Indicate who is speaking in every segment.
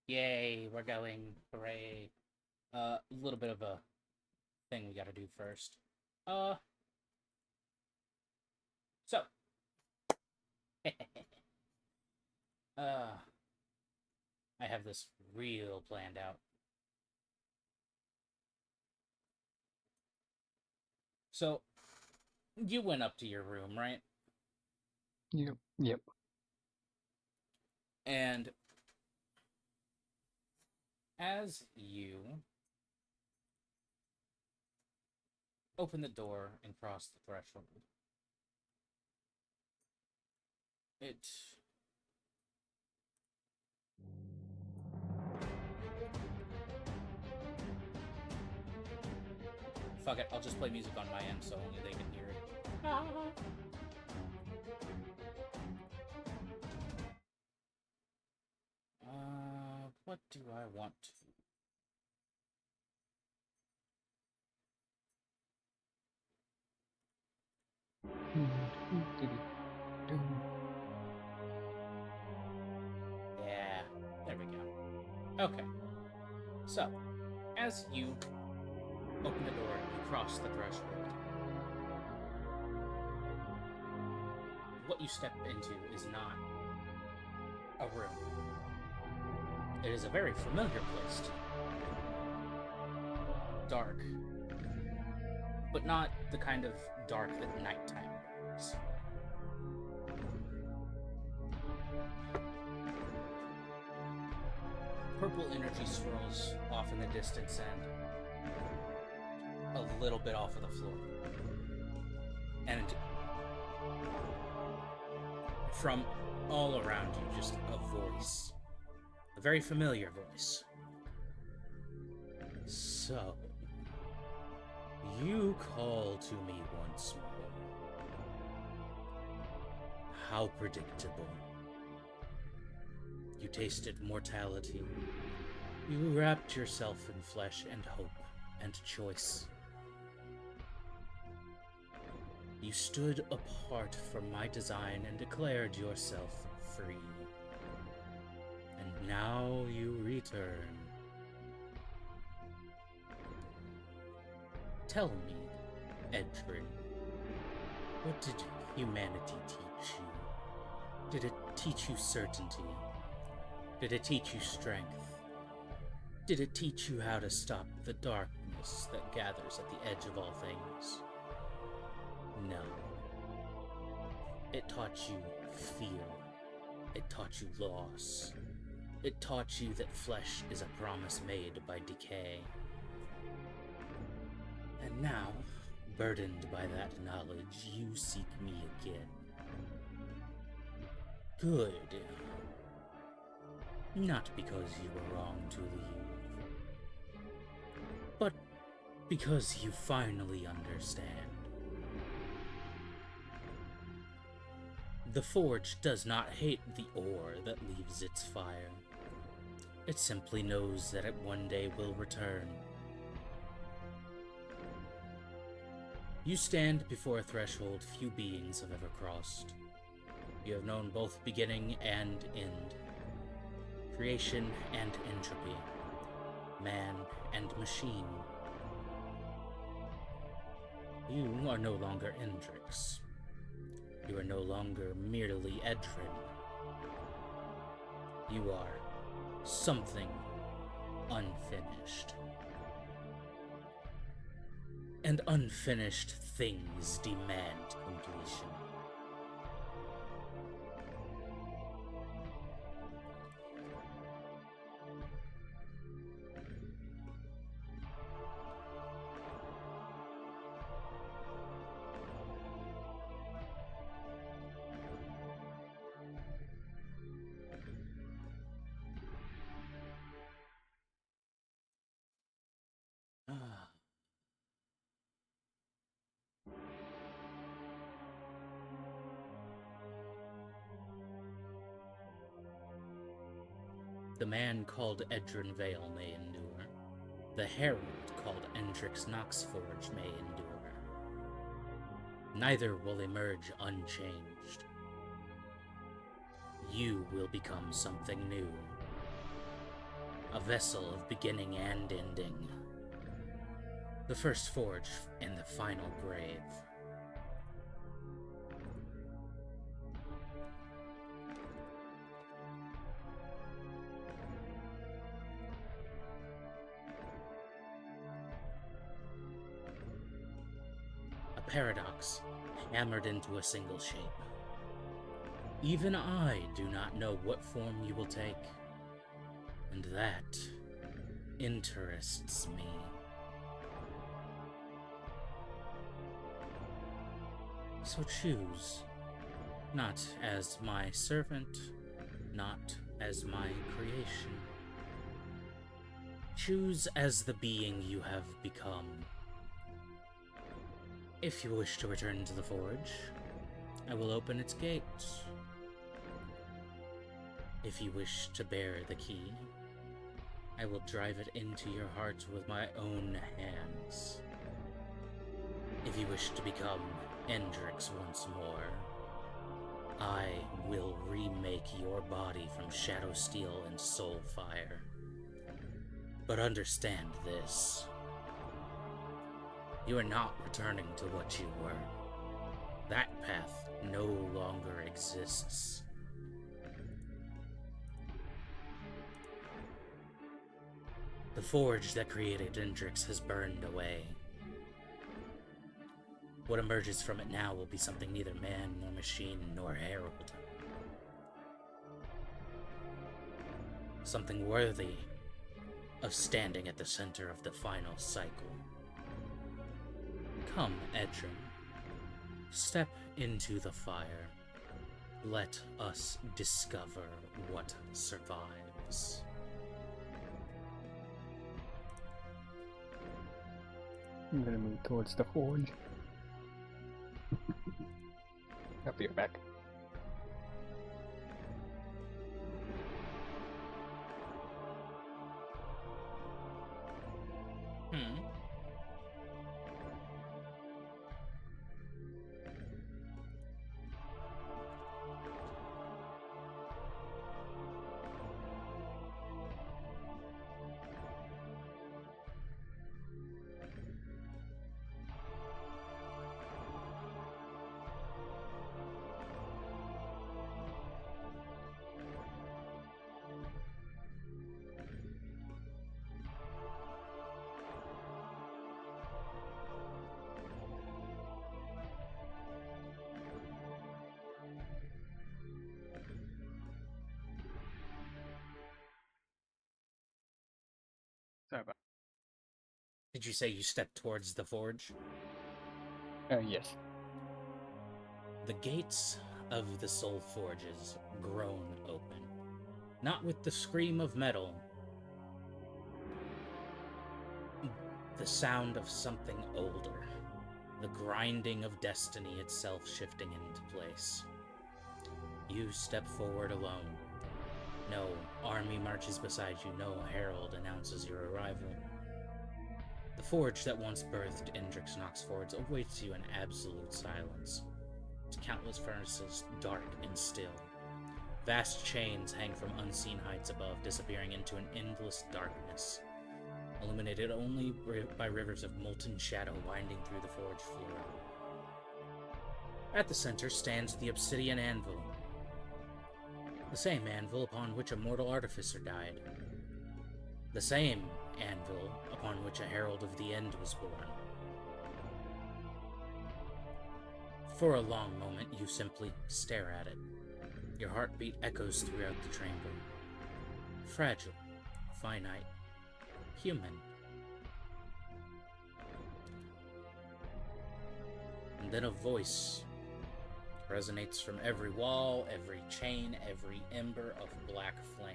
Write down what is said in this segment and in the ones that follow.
Speaker 1: Yay, we're going. Hooray. A little bit of a thing we gotta do first. Uh, so. uh, I have this real planned out. So, you went up to your room, right?
Speaker 2: Yep. Yep.
Speaker 1: And as you open the door and cross the threshold, it fuck it, I'll just play music on my end so only they can hear it. What do I want to? Yeah, there we go. Okay, so as you open the door, you cross the threshold. What you step into is not a room. It is a very familiar place to you. Dark, but not the kind of dark that nighttime brings. Purple energy swirls off in the distance and a little bit off of the floor. And from all around you, just a voice. A very familiar voice. So, you call to me once more. How predictable. You tasted mortality. You wrapped yourself in flesh and hope and choice. You stood apart from my design and declared yourself free. And now you return. Tell me, Edrin, what did humanity teach you? Did it teach you certainty? Did it teach you strength? Did it teach you how to stop the darkness that gathers at the edge of all things? No. It taught you fear. It taught you loss. It taught you that flesh is a promise made by decay. And now, burdened by that knowledge, you seek me again. Good. Not because you were wrong to leave, but because you finally understand. The Forge does not hate the ore that leaves its fire. It simply knows that it one day will return. You stand before a threshold few beings have ever crossed. You have known both beginning and end, creation and entropy, man and machine. You are no longer Endrix. You are no longer merely Edrin. You are something unfinished. And unfinished things demand completion. The man called Edrin Vale may endure. The herald called Endrix Noxforge may endure. Neither will emerge unchanged. You will become something new. a vessel of beginning and ending. The first forge and the final grave. A paradox hammered into a single shape. Even I do not know what form you will take, and that interests me. So choose, not as my servant, not as my creation. Choose as the being you have become. If you wish to return to the forge, I will open its gates. If you wish to bear the key, I will drive it into your heart with my own hands. If you wish to become Hendrix once more, I will remake your body from shadow steel and soul fire. But understand this. You are not returning to what you were. That path no longer exists. The forge that created Hendrix has burned away. What emerges from it now will be something neither man nor machine nor herald. Something worthy of standing at the center of the final cycle. Come, Edrin. Step into the fire. Let us discover what survives.
Speaker 2: I'm gonna move towards the forge. I'll be right back. Sorry about.
Speaker 1: Did you say you stepped towards the forge?
Speaker 2: Yes.
Speaker 1: The gates of the soul forges groan open, not with the scream of metal, the sound of something older, the grinding of destiny itself shifting into place. You step forward alone. No army marches beside you, no herald announces your arrival. The forge that once birthed Indrix Knoxfords awaits you in absolute silence. Its countless furnaces dark and still. Vast chains hang from unseen heights above, disappearing into an endless darkness, illuminated only by rivers of molten shadow winding through the forge floor. At the center stands the obsidian anvil, the same anvil upon which a mortal artificer died. The same anvil upon which a herald of the end was born. For a long moment, you simply stare at it. Your heartbeat echoes throughout the chamber. Fragile, finite, human. And then a voice resonates from every wall, every chain, every ember of black flame.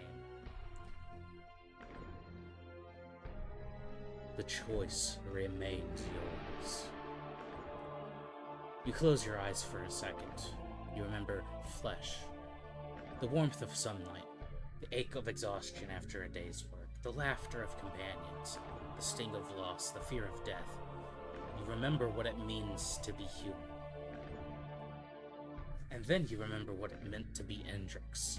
Speaker 1: The choice remains yours. You close your eyes for a second. You remember flesh, the warmth of sunlight, the ache of exhaustion after a day's work, the laughter of companions, the sting of loss, the fear of death. You remember what it means to be human. And then you remember what it meant to be Hendrix.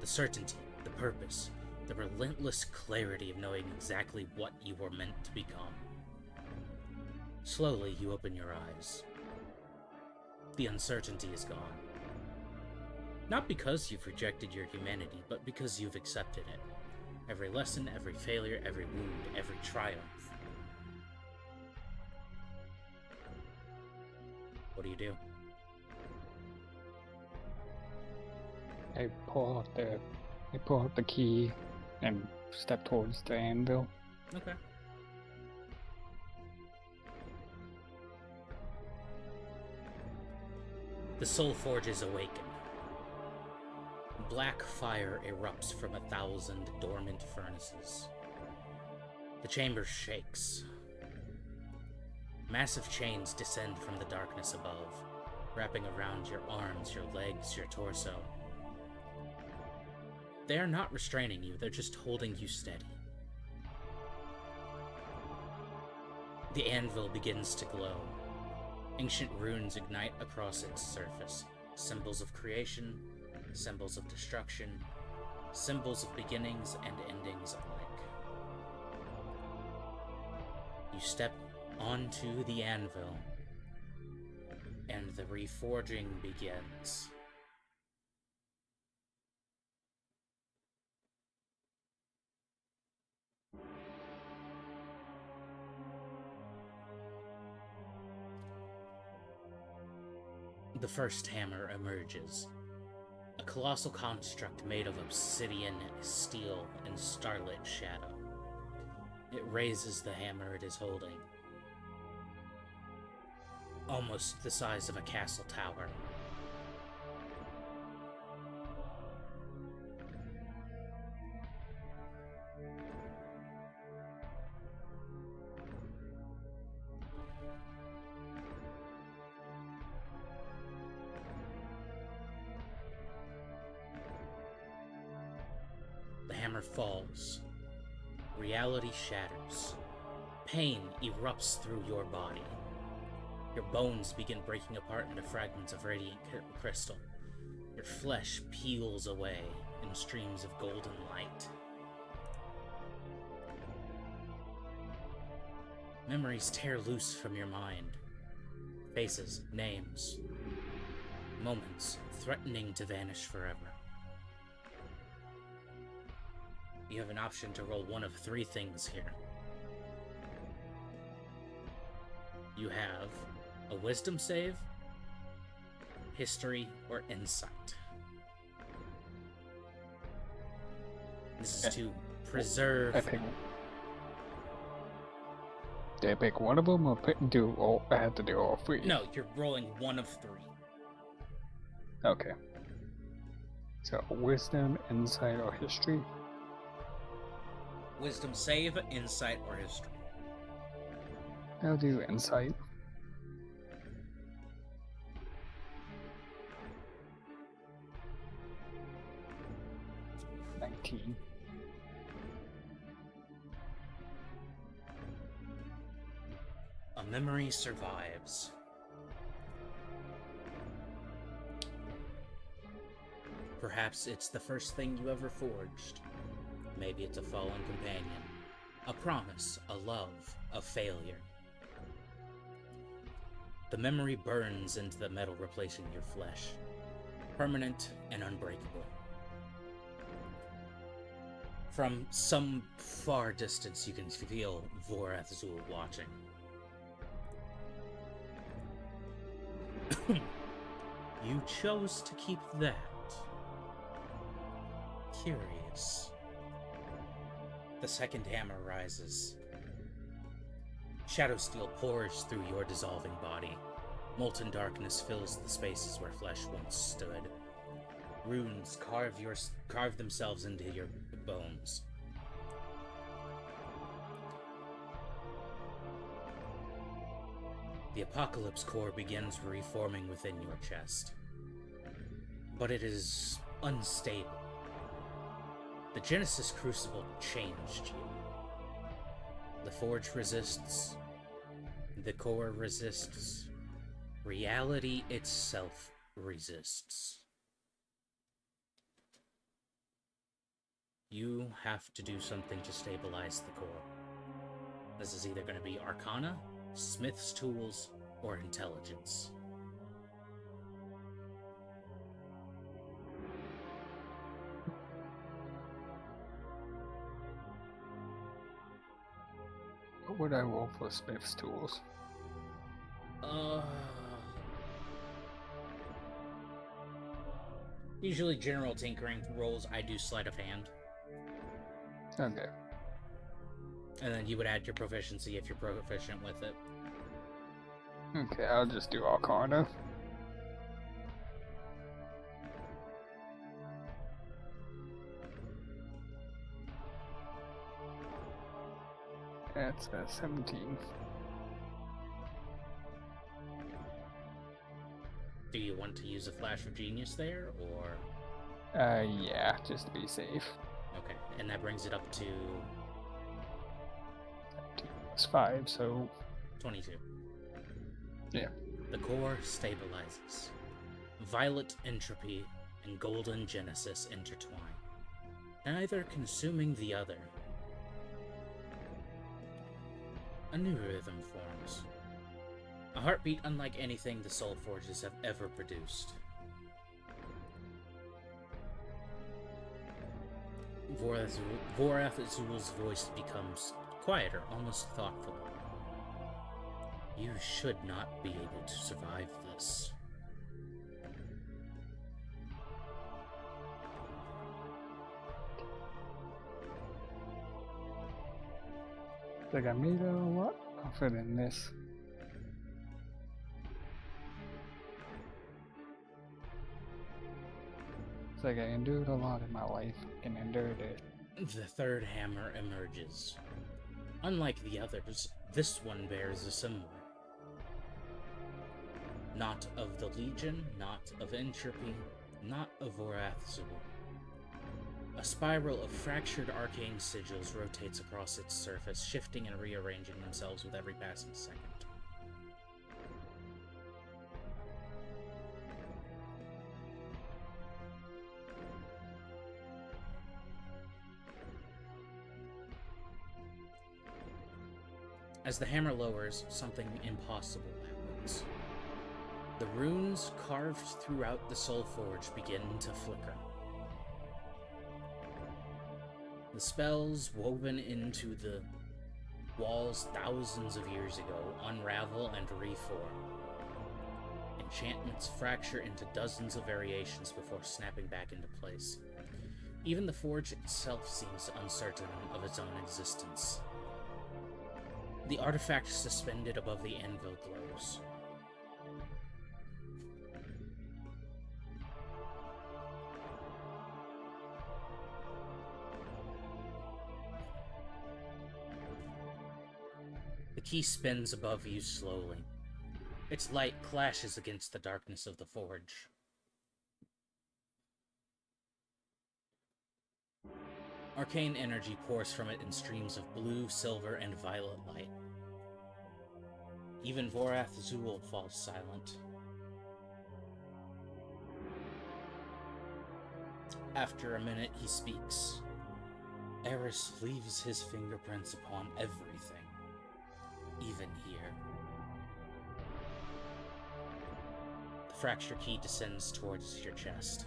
Speaker 1: The certainty, the purpose, the relentless clarity of knowing exactly what you were meant to become. Slowly, you open your eyes. The uncertainty is gone. Not because you've rejected your humanity, but because you've accepted it. Every lesson, every failure, every wound, every triumph. What do you do?
Speaker 2: I pull out the key and step towards the anvil.
Speaker 1: Okay. The soul forges awaken. Black fire erupts from 1,000 dormant furnaces. The chamber shakes. Massive chains descend from the darkness above, wrapping around your arms, your legs, your torso. They are not restraining you, they're just holding you steady. The anvil begins to glow. Ancient runes ignite across its surface, symbols of creation, symbols of destruction, symbols of beginnings and endings alike. You step onto the anvil, and the reforging begins. The first hammer emerges. A colossal construct made of obsidian, steel, and starlit shadow. It raises the hammer it is holding, almost the size of a castle tower. The hammer falls. Reality shatters. Pain erupts through your body. Your bones begin breaking apart into fragments of radiant crystal. Your flesh peels away in streams of golden light. Memories tear loose from your mind. Faces, names, moments threatening to vanish forever. You have an option to roll one of three things here. You have a wisdom save, history, or insight. This is to preserve...
Speaker 2: Did I pick one of them or do all? I have to do all three.
Speaker 1: No, you're rolling one of three.
Speaker 2: Okay. So wisdom, insight, or history.
Speaker 1: Wisdom save, insight, or history.
Speaker 2: I'll do insight.
Speaker 1: A memory survives. Perhaps it's the first thing you ever forged. Maybe it's a fallen companion, a promise, a love, a failure. The memory burns into the metal replacing your flesh, permanent and unbreakable. From some far distance, you can feel Vorath Zul watching. You chose to keep that. Curious. The second hammer rises. Shadow steel pours through your dissolving body. Molten darkness fills the spaces where flesh once stood. Runes carve themselves into your bones. The Apocalypse Core begins reforming within your chest. But it is unstable. The Genesis Crucible changed you. The Forge resists. The Core resists. Reality itself resists. you have to do something to stabilize the core. This is either going to be Arcana, Smith's Tools, or Intelligence.
Speaker 2: What would I roll for Smith's Tools?
Speaker 1: Usually general tinkering rolls, I do sleight of hand.
Speaker 2: Okay.
Speaker 1: And then you would add your proficiency if you're proficient with it.
Speaker 2: Okay, I'll just do Arcana. That's 17.
Speaker 1: Do you want to use a flash of genius there, or?
Speaker 2: Yeah, just to be safe.
Speaker 1: Okay, and that brings it up to
Speaker 2: 5, so
Speaker 1: 22.
Speaker 2: Yeah.
Speaker 1: The core stabilizes. Violet entropy and golden genesis intertwine, neither consuming the other. A new rhythm forms. A heartbeat unlike anything the Soul Forges have ever produced. Vorath Azul's voice becomes quieter, almost thoughtful. You should not be able to survive this.
Speaker 2: Like I made a lot tougher than this. It's like I endured a lot in my life and endured it.
Speaker 1: The third hammer emerges. Unlike the others, this one bears a symbol. Not of the Legion, not of entropy, not of Vorath Azul. A spiral of fractured arcane sigils rotates across its surface, shifting and rearranging themselves with every passing second. As the hammer lowers, something impossible happens. The runes carved throughout the Soul Forge begin to flicker. The spells woven into the walls thousands of years ago unravel and reform. Enchantments fracture into dozens of variations before snapping back into place. Even the forge itself seems uncertain of its own existence. The artifact suspended above the anvil glows. The key spins above you slowly. Its light clashes against the darkness of the forge. Arcane energy pours from it in streams of blue, silver, and violet light. Even Vorath Azul falls silent. After a minute, he speaks. Eris leaves his fingerprints upon everything, even here. The fracture key descends towards your chest,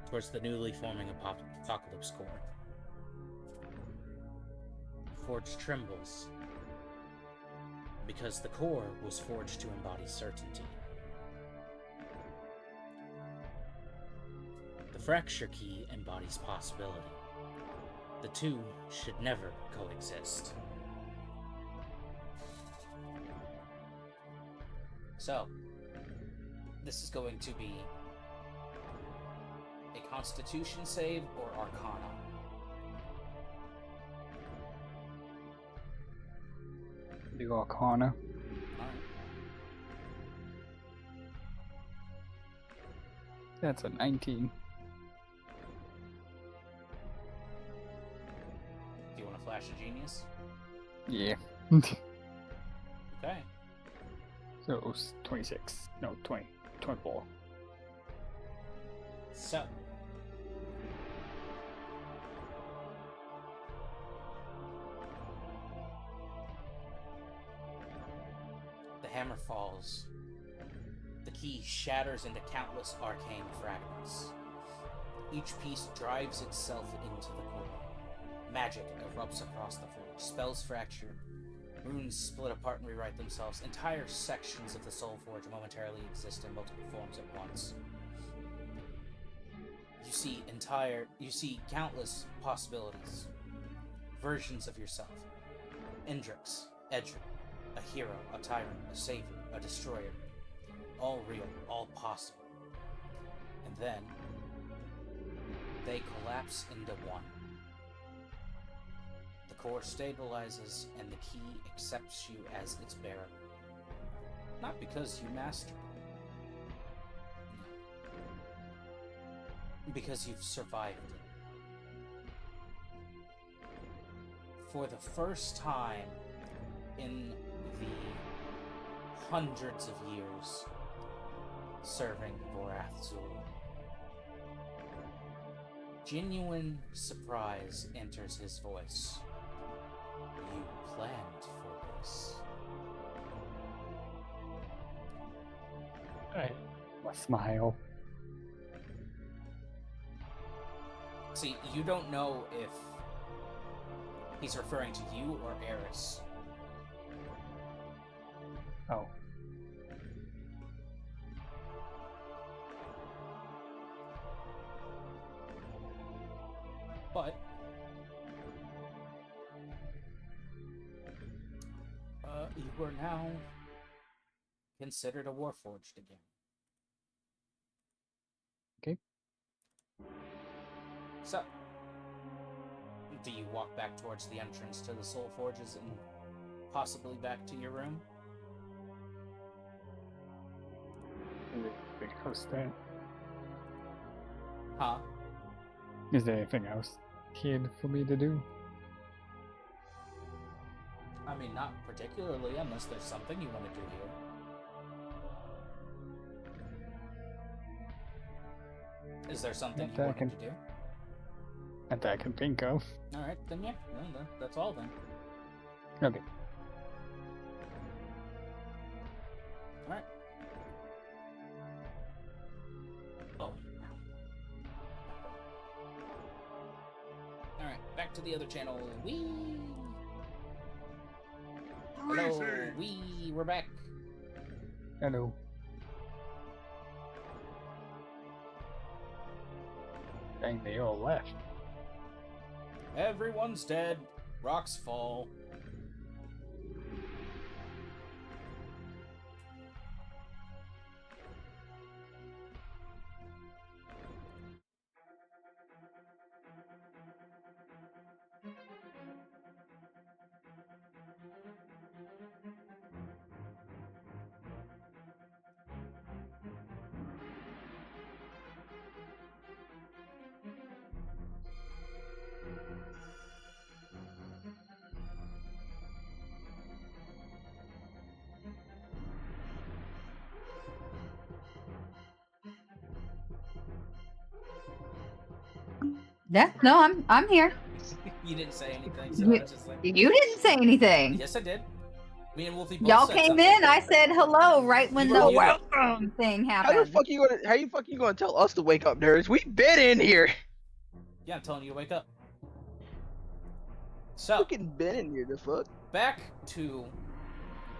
Speaker 1: towards the newly forming Apocalypse core. The forge trembles, because the core was forged to embody certainty. The fracture key embodies possibility. The two should never coexist. So, this is going to be a Constitution save or Arcana.
Speaker 2: Do Arcana.
Speaker 1: Alright.
Speaker 2: That's a 19.
Speaker 1: Do you want to flash a genius?
Speaker 2: Yeah.
Speaker 1: Okay.
Speaker 2: So it was 26. No, 20. 24.
Speaker 1: So, hammer falls, the key shatters into countless arcane fragments. Each piece drives itself into the core. Magic erupts across the forge. Spells fracture. Runes split apart and rewrite themselves. Entire sections of the Soul Forge momentarily exist in multiple forms at once. You see countless possibilities. Versions of yourself. Indrix, Edric, a hero, a tyrant, a savior, a destroyer. All real, all possible. And then they collapse into one. The core stabilizes, and the key accepts you as its bearer. Not because you mastered it. Because you've survived it. For the first time in the hundreds of years serving Vorathzul, genuine surprise enters his voice. You planned for this.
Speaker 2: I smile.
Speaker 1: See, you don't know if he's referring to you or Eris.
Speaker 2: Oh.
Speaker 1: But you are now considered a Warforged again.
Speaker 2: Okay.
Speaker 1: So, do you walk back towards the entrance to the Soul Forges and possibly back to your room?
Speaker 2: Anything else there?
Speaker 1: Huh?
Speaker 2: Is there anything else here for me to do?
Speaker 1: I mean, not particularly, unless there's something you want to do here. Is there something you wanted to do?
Speaker 2: That I can think of.
Speaker 1: Alright, then yeah. No, that's all then.
Speaker 2: Okay.
Speaker 1: Alright. Oh. Alright, back to the other channel. Whee! Hello, we're back.
Speaker 2: Hello. Dang, they all left.
Speaker 1: Everyone's dead. Rocks fall.
Speaker 3: Yeah, no, I'm here.
Speaker 1: You didn't say anything, so
Speaker 3: You,
Speaker 1: I was just like...
Speaker 3: you didn't say anything.
Speaker 1: Yes, I did. Me and Wolfie both
Speaker 3: Y'all
Speaker 1: said
Speaker 3: came
Speaker 1: something.
Speaker 3: in, I said hello right when
Speaker 1: You
Speaker 3: the
Speaker 1: were muted.
Speaker 3: welcome thing
Speaker 4: How
Speaker 3: happened.
Speaker 4: the fuck you gonna tell us to wake up, nerds? We've been in here.
Speaker 1: Yeah, I'm telling you to wake up. So,
Speaker 4: Fucking been in here, the fuck.
Speaker 1: back to,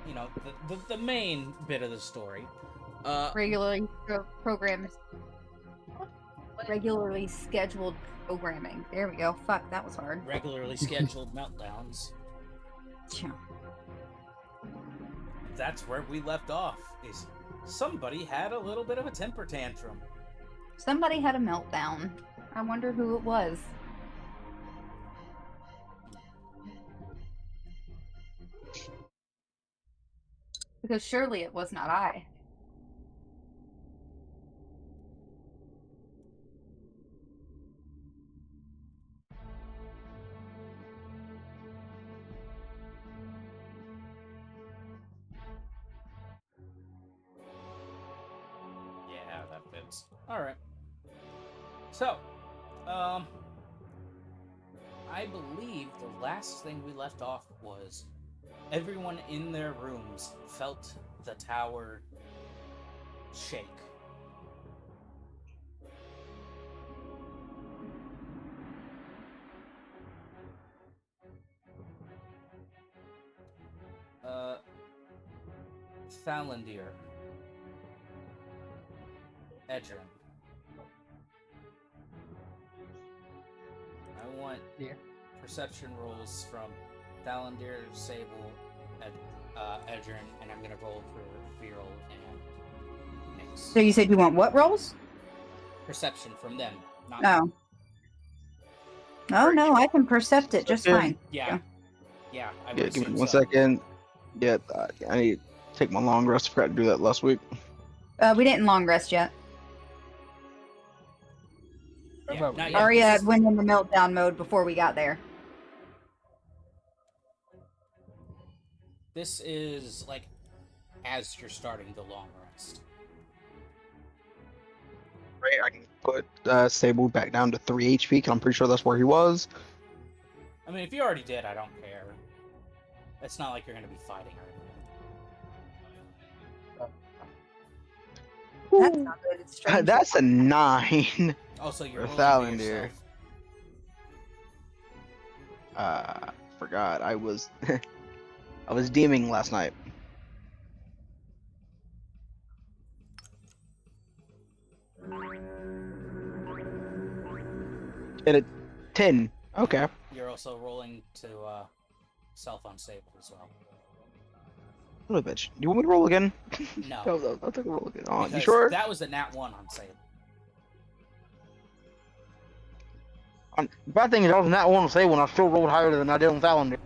Speaker 1: you know, the main bit of the story.
Speaker 3: Regularly regularly scheduled programming. There we go. Fuck, that was hard.
Speaker 1: Regularly scheduled meltdowns.
Speaker 3: Yeah.
Speaker 1: That's where we left off, is somebody had a little bit of a temper tantrum.
Speaker 3: Somebody had a meltdown. I wonder who it was. Because surely it was not I.
Speaker 1: Yeah, that fits. Alright. So, I believe the last thing we left off was everyone in their rooms felt the tower shake. Thalandir. Edrin. I want
Speaker 2: Yeah.
Speaker 1: perception rolls from Thalandir, Sable, Edrin, and I'm gonna roll for Viral and Nyx.
Speaker 3: So you said you want what rolls?
Speaker 1: Perception from them, not
Speaker 3: No. Oh no, I can percept it just fine.
Speaker 1: Yeah. Yeah, I would
Speaker 4: Yeah, give me
Speaker 1: assume
Speaker 4: 1
Speaker 1: so.
Speaker 4: second. Yeah, I need to take my long rest. I forgot to do that last week.
Speaker 3: We didn't long rest yet.
Speaker 1: Yeah,
Speaker 2: About-
Speaker 1: not yet.
Speaker 3: Arya
Speaker 1: This is-
Speaker 3: went in the meltdown mode before we got there.
Speaker 1: This is like as you're starting the long rest.
Speaker 4: Right, I can put Sable back down to 3 HP, because I'm pretty sure that's where he was.
Speaker 1: I mean, if you already did, I don't care. It's not like you're going to be fighting or anything.
Speaker 3: That's not good. It's strange.
Speaker 4: That's a 9.
Speaker 1: Also, you're
Speaker 4: For
Speaker 1: rolling for
Speaker 4: Thalandir.
Speaker 1: yourself.
Speaker 4: Forgot. I was I was deeming last night. At a 10. Okay.
Speaker 1: You're also rolling to self-unstable as well.
Speaker 4: Little bitch. Do you want me to roll again?
Speaker 1: No.
Speaker 4: I'll take a roll again. Oh, you
Speaker 1: Because
Speaker 4: sure?
Speaker 1: that was a nat 1 on Sable.
Speaker 4: The bad thing is I was not one to say when I still rolled higher than I did on Thalandir.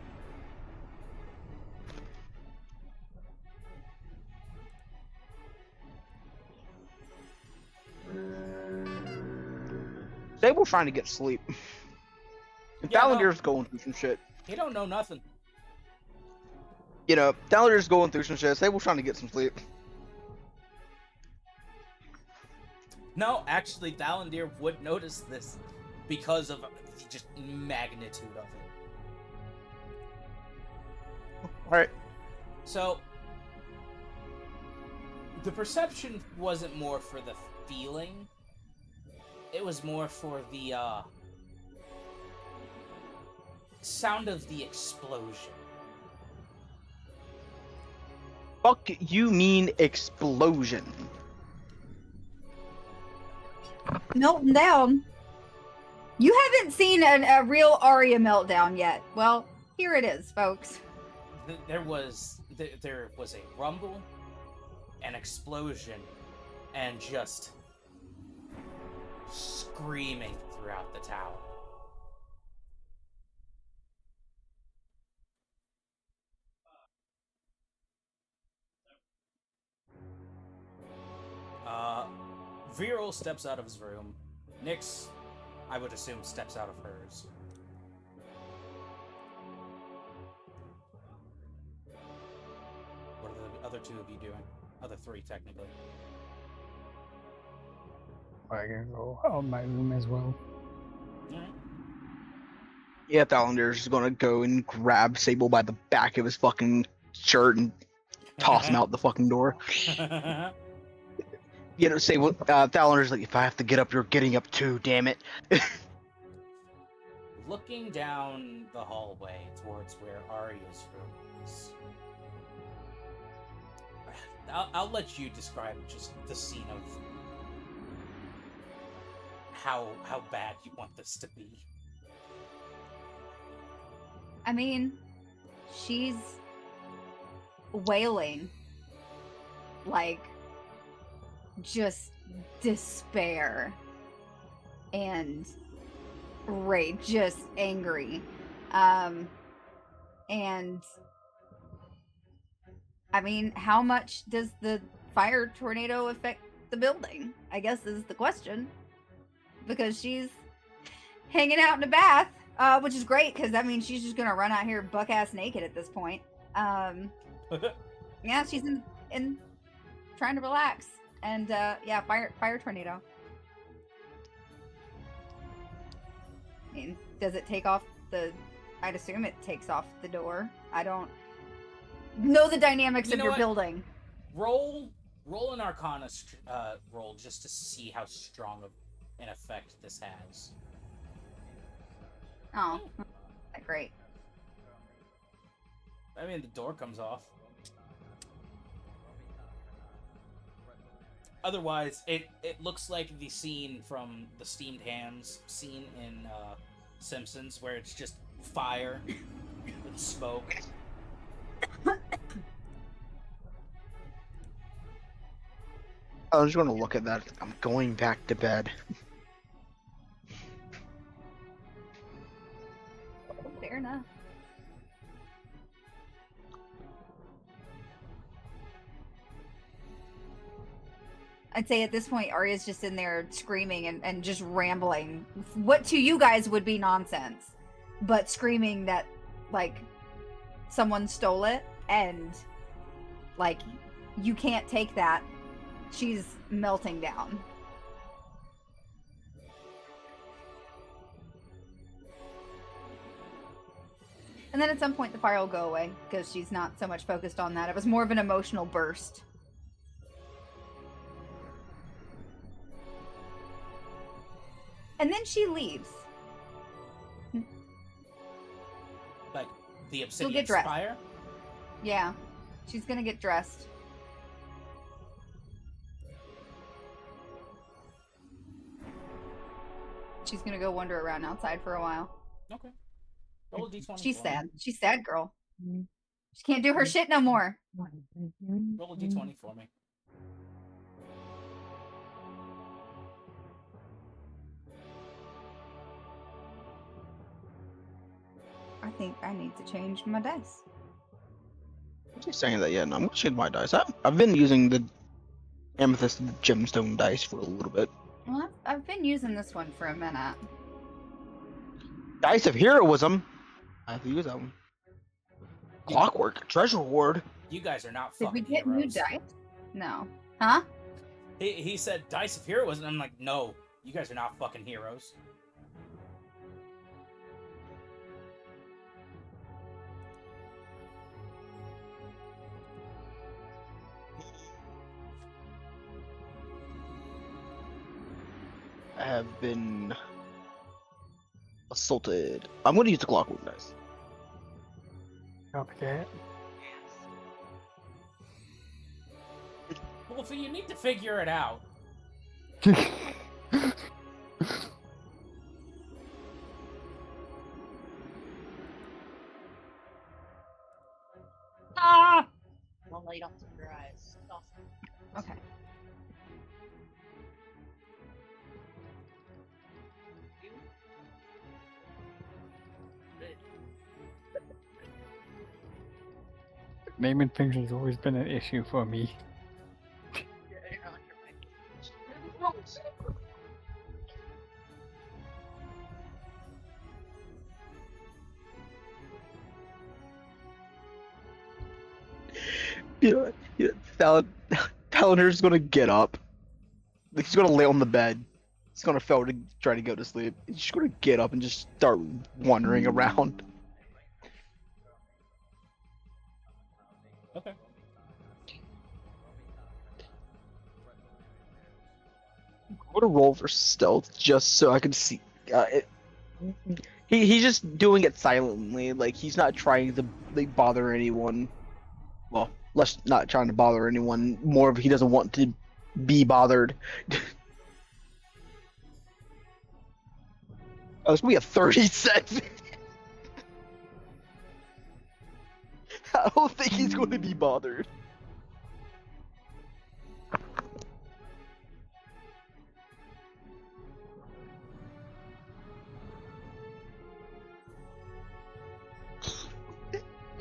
Speaker 4: Sable's trying to get sleep.
Speaker 1: Yeah, no.
Speaker 4: Thalandir's going through some shit.
Speaker 1: You don't know nothing.
Speaker 4: You know, Thalandir's going through some shit. Sable's trying to get some sleep.
Speaker 1: No, actually, Thalandir would notice this because of the just magnitude of it.
Speaker 4: Alright.
Speaker 1: So, the perception wasn't more for the feeling. It was more for the, sound of the explosion.
Speaker 4: Fuck you mean explosion.
Speaker 3: Melting down. You haven't seen a real Arya meltdown yet. Well, here it is, folks.
Speaker 1: There was a rumble, an explosion, and just screaming throughout the tower. Viral steps out of his room. Nyx, I would assume, steps out of hers. What are the other two of you doing? Other three, technically.
Speaker 2: I can go out my room as well.
Speaker 1: Alright.
Speaker 4: Yeah, Thalandir's just gonna go and grab Sable by the back of his fucking shirt and toss him out the fucking door. You know, Sable, Thalandir's like, if I have to get up, you're getting up too, damn it.
Speaker 1: Looking down the hallway towards where Arya's room is. I'll let you describe just the scene of how bad you want this to be.
Speaker 3: I mean, she's wailing. Like, just despair and rage, just angry. And I mean, how much does the fire tornado affect the building? I guess is the question. Because she's hanging out in the bath, which is great because that means she's just gonna run out here buck ass naked at this point. Yeah, she's in trying to relax. And yeah, fire tornado. I mean, does it take off the? I'd assume it takes off the door. I don't know the dynamics
Speaker 1: You
Speaker 3: of
Speaker 1: know
Speaker 3: your
Speaker 1: what?
Speaker 3: building.
Speaker 1: Roll an Arcana roll just to see how strong of an effect this has.
Speaker 3: Oh, great.
Speaker 1: I mean, the door comes off. Otherwise, it looks like the scene from the Steamed Hams scene in Simpsons, where it's just fire with smoke.
Speaker 4: I was just gonna look at that. I'm going back to bed.
Speaker 3: Fair enough. I'd say at this point, Arya's just in there screaming and just rambling. What to you guys would be nonsense, but screaming that, like, someone stole it and, like, you can't take that. She's melting down. And then at some point the fire will go away because she's not so much focused on that. It was more of an emotional burst. And then she leaves.
Speaker 1: Like the
Speaker 3: She'll
Speaker 1: obsidian
Speaker 3: get dressed.
Speaker 1: spire?
Speaker 3: Yeah. She's gonna get dressed. She's gonna go wander around outside for a while.
Speaker 1: Okay. Roll a d20.
Speaker 3: She's
Speaker 1: for me.
Speaker 3: sad. She's sad, girl. She can't do her shit no more.
Speaker 1: Roll a d20 for me.
Speaker 3: I think I need to change my dice.
Speaker 4: I'm saying that yet. No, I'm gonna change my dice. I've been using the amethyst gemstone dice for a little bit.
Speaker 3: Well, I've been using this one for a minute.
Speaker 4: Dice of heroism. I have to use that one. Clockwork treasure ward.
Speaker 1: You guys are not
Speaker 3: Did we
Speaker 1: fucking
Speaker 3: get new
Speaker 1: heroes.
Speaker 3: dice? No. Huh?
Speaker 1: He said dice of heroes, and I'm like, no, you guys are not fucking heroes.
Speaker 4: I have been assaulted. I'm gonna use the clockwork dice.
Speaker 2: Copy that.
Speaker 1: Well, if you need to figure it out. Ah!
Speaker 5: One light off to your eyes.
Speaker 3: Okay.
Speaker 2: Naming things has always been an issue for me.
Speaker 4: Palantir's gonna get up. He's gonna lay on the bed. He's gonna fail to try to go to sleep. He's just gonna get up and just start wandering around.
Speaker 1: Okay.
Speaker 4: I'm gonna roll for stealth just so I can see. He's just doing it silently. Like he's not trying to bother anyone. Well, less not trying to bother anyone. More of he doesn't want to be bothered. Oh, it's gonna be a 37. I don't think he's going to be bothered.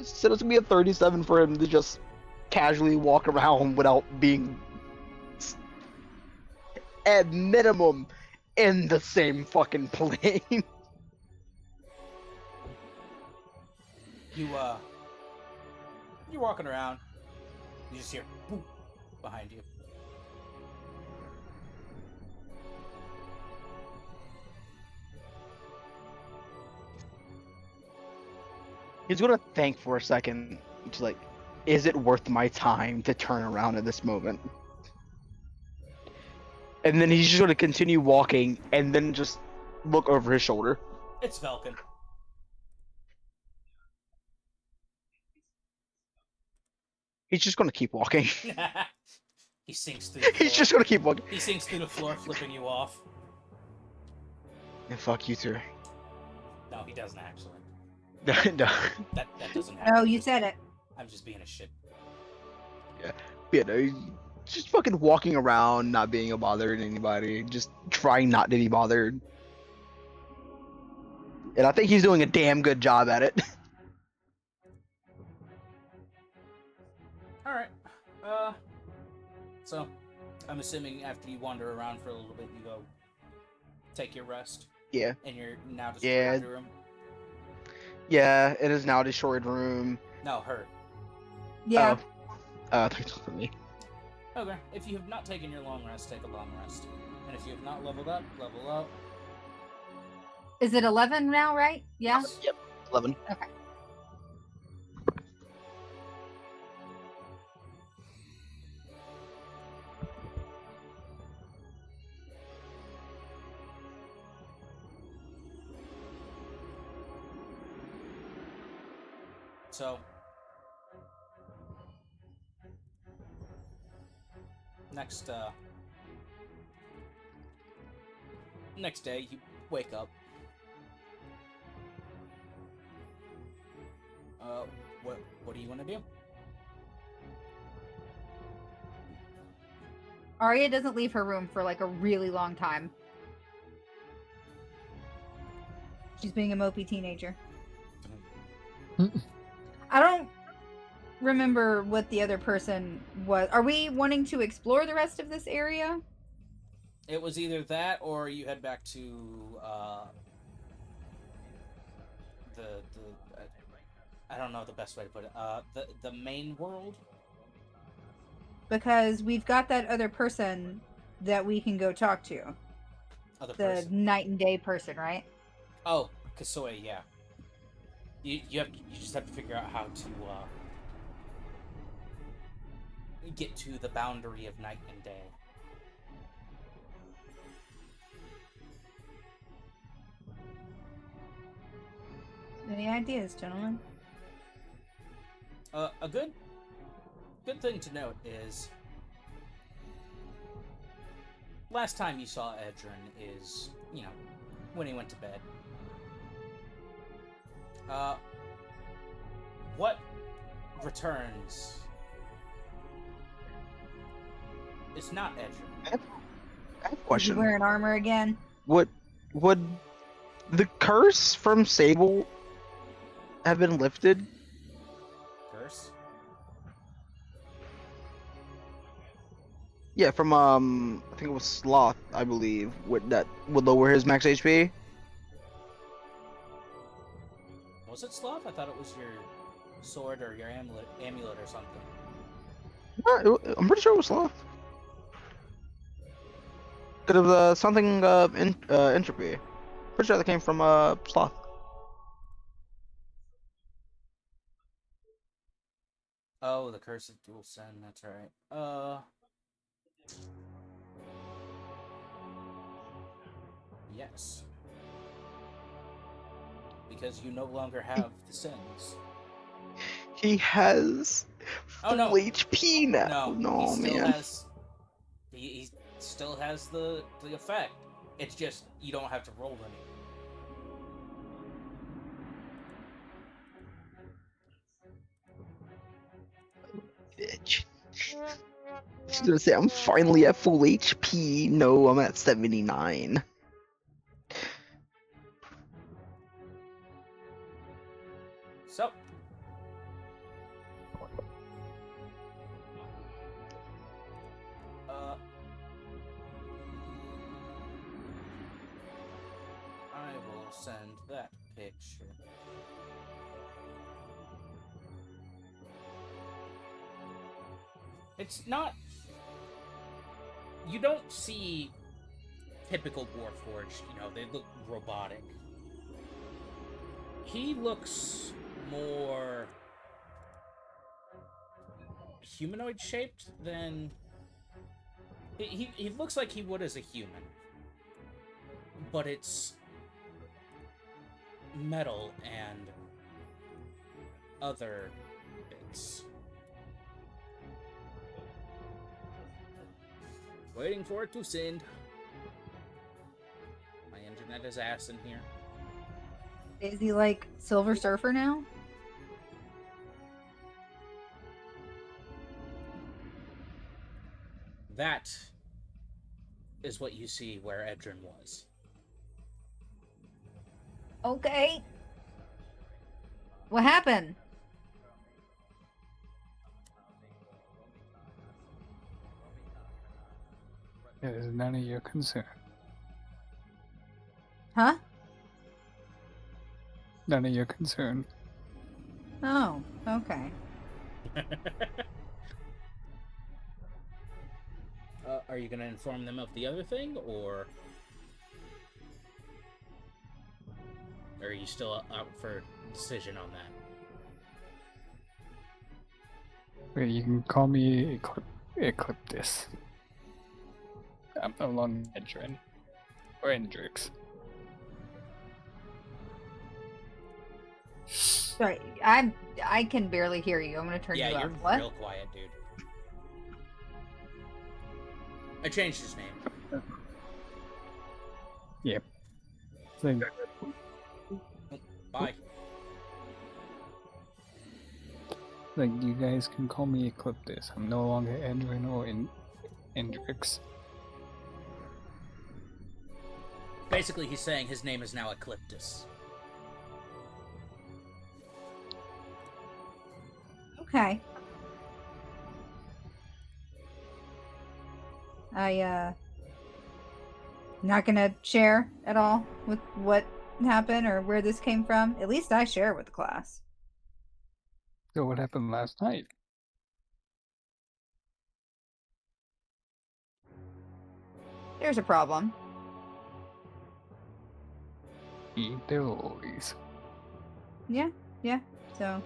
Speaker 4: So it's gonna be a 37 for him to just casually walk around without being, at minimum, in the same fucking plane.
Speaker 1: You're walking around. You just hear boop behind you.
Speaker 4: He's gonna think for a second. He's like, is it worth my time to turn around at this moment? And then he's just going to continue walking and then just look over his shoulder.
Speaker 1: It's Velkin.
Speaker 4: He's just going to keep walking.
Speaker 1: He sinks through the floor.
Speaker 4: He's just going to keep walking.
Speaker 1: He sinks through the floor, flipping you off.
Speaker 4: And fuck you too.
Speaker 1: No, he doesn't actually.
Speaker 4: No.
Speaker 1: That doesn't happen.
Speaker 3: Oh, you said it.
Speaker 1: I'm just being a shit.
Speaker 4: Yeah, no, he's just fucking walking around, not being a bother to anybody, just trying not to be bothered. And I think he's doing a damn good job at it.
Speaker 1: Alright. So, I'm assuming after you wander around for a little bit, you go take your rest.
Speaker 4: Yeah.
Speaker 1: And you're now just
Speaker 4: Yeah.
Speaker 1: your room?
Speaker 4: Yeah, it is now a destroyed room.
Speaker 1: No, her.
Speaker 3: Yeah.
Speaker 4: Thanks for me.
Speaker 1: Okay. If you have not taken your long rest, take a long rest. And if you have not leveled up, level up.
Speaker 3: Is it 11 now, right? Yeah.
Speaker 4: Yep, 11.
Speaker 3: Okay.
Speaker 1: So, next day, you wake up. What do you want to do?
Speaker 3: Arya doesn't leave her room for like a really long time. She's being a mopey teenager. I don't remember what the other person was. Are we wanting to explore the rest of this area?
Speaker 1: It was either that or you head back to I don't know the best way to put it. The main world.
Speaker 3: Because we've got that other person that we can go talk to.
Speaker 1: Other
Speaker 3: The
Speaker 1: person.
Speaker 3: night and day person, right?
Speaker 1: Oh, Kasoi, yeah. You just have to figure out how to get to the boundary of night and day.
Speaker 3: Any ideas, gentlemen?
Speaker 1: A good thing to note is last time you saw Edrin is, when he went to bed. What returns is not Edrin.
Speaker 4: I have a
Speaker 3: Is he
Speaker 4: question.
Speaker 3: wearing armor again?
Speaker 4: Would the curse from Sable have been lifted?
Speaker 1: Curse?
Speaker 4: Yeah, from I think it was Sloth, I believe, that would lower his max HP.
Speaker 1: Was it Sloth? I thought it was your sword or your amulet or something.
Speaker 4: I'm pretty sure it was Sloth. Could have something entropy. Pretty sure that came from Sloth.
Speaker 1: Oh, the curse of dual sin. That's right. Yes. Because you no longer have the sins.
Speaker 4: He has
Speaker 1: Oh, no.
Speaker 4: full HP now.
Speaker 1: No, he still
Speaker 4: man.
Speaker 1: has. He still has the effect. It's just you don't have to roll any.
Speaker 4: Bitch. I was gonna say I'm finally at full HP. No, I'm at 79.
Speaker 1: So. I will send that picture. It's not. You don't see typical Warforged, they look robotic. He looks more humanoid shaped, then he looks like he would as a human, but it's metal and other bits. Waiting for it to send. My internet is ass in here.
Speaker 3: Is he like Silver Surfer now?
Speaker 1: That is what you see where Edrin was.
Speaker 3: Okay. What happened?
Speaker 2: It is none of your concern.
Speaker 3: Huh?
Speaker 2: None of your concern.
Speaker 3: Oh, okay.
Speaker 1: Are you going to inform them of the other thing, or are you still out for decision on that?
Speaker 2: Wait, you can call me Ecliptus. I'm no longer Edrin. Or Endrix.
Speaker 3: Sorry, I can barely hear you. I'm gonna turn
Speaker 1: Yeah,
Speaker 3: you
Speaker 1: you're
Speaker 3: up. What?
Speaker 1: real quiet, dude. I changed his name.
Speaker 2: Yep. So,
Speaker 1: Bye.
Speaker 2: like, you guys can call me Ecliptus. I'm no longer Edrin or Endrix.
Speaker 1: Basically, he's saying his name is now Ecliptus.
Speaker 3: Okay. Not gonna share at all with what happened or where this came from. At least I share with the class.
Speaker 2: So what happened last night?
Speaker 3: There's a problem.
Speaker 2: There always.
Speaker 3: Yeah. So,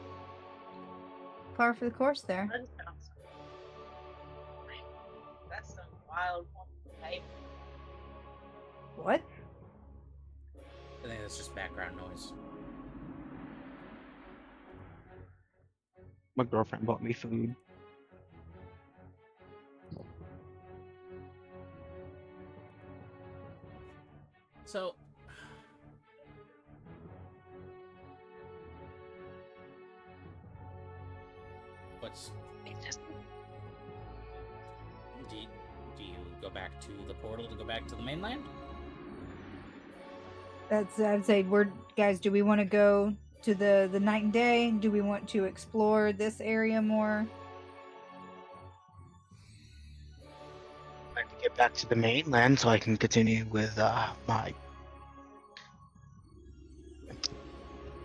Speaker 3: par for the course there.
Speaker 5: That sounds that's some wild type.
Speaker 3: What?
Speaker 1: I think that's just background noise.
Speaker 4: My girlfriend bought me food.
Speaker 1: So, what's do you go back to the portal to go back to the mainland?
Speaker 3: I'd say guys, do we want to go to the night and day? Do we want to explore this area more?
Speaker 4: I'd like to get back to the mainland so I can continue with my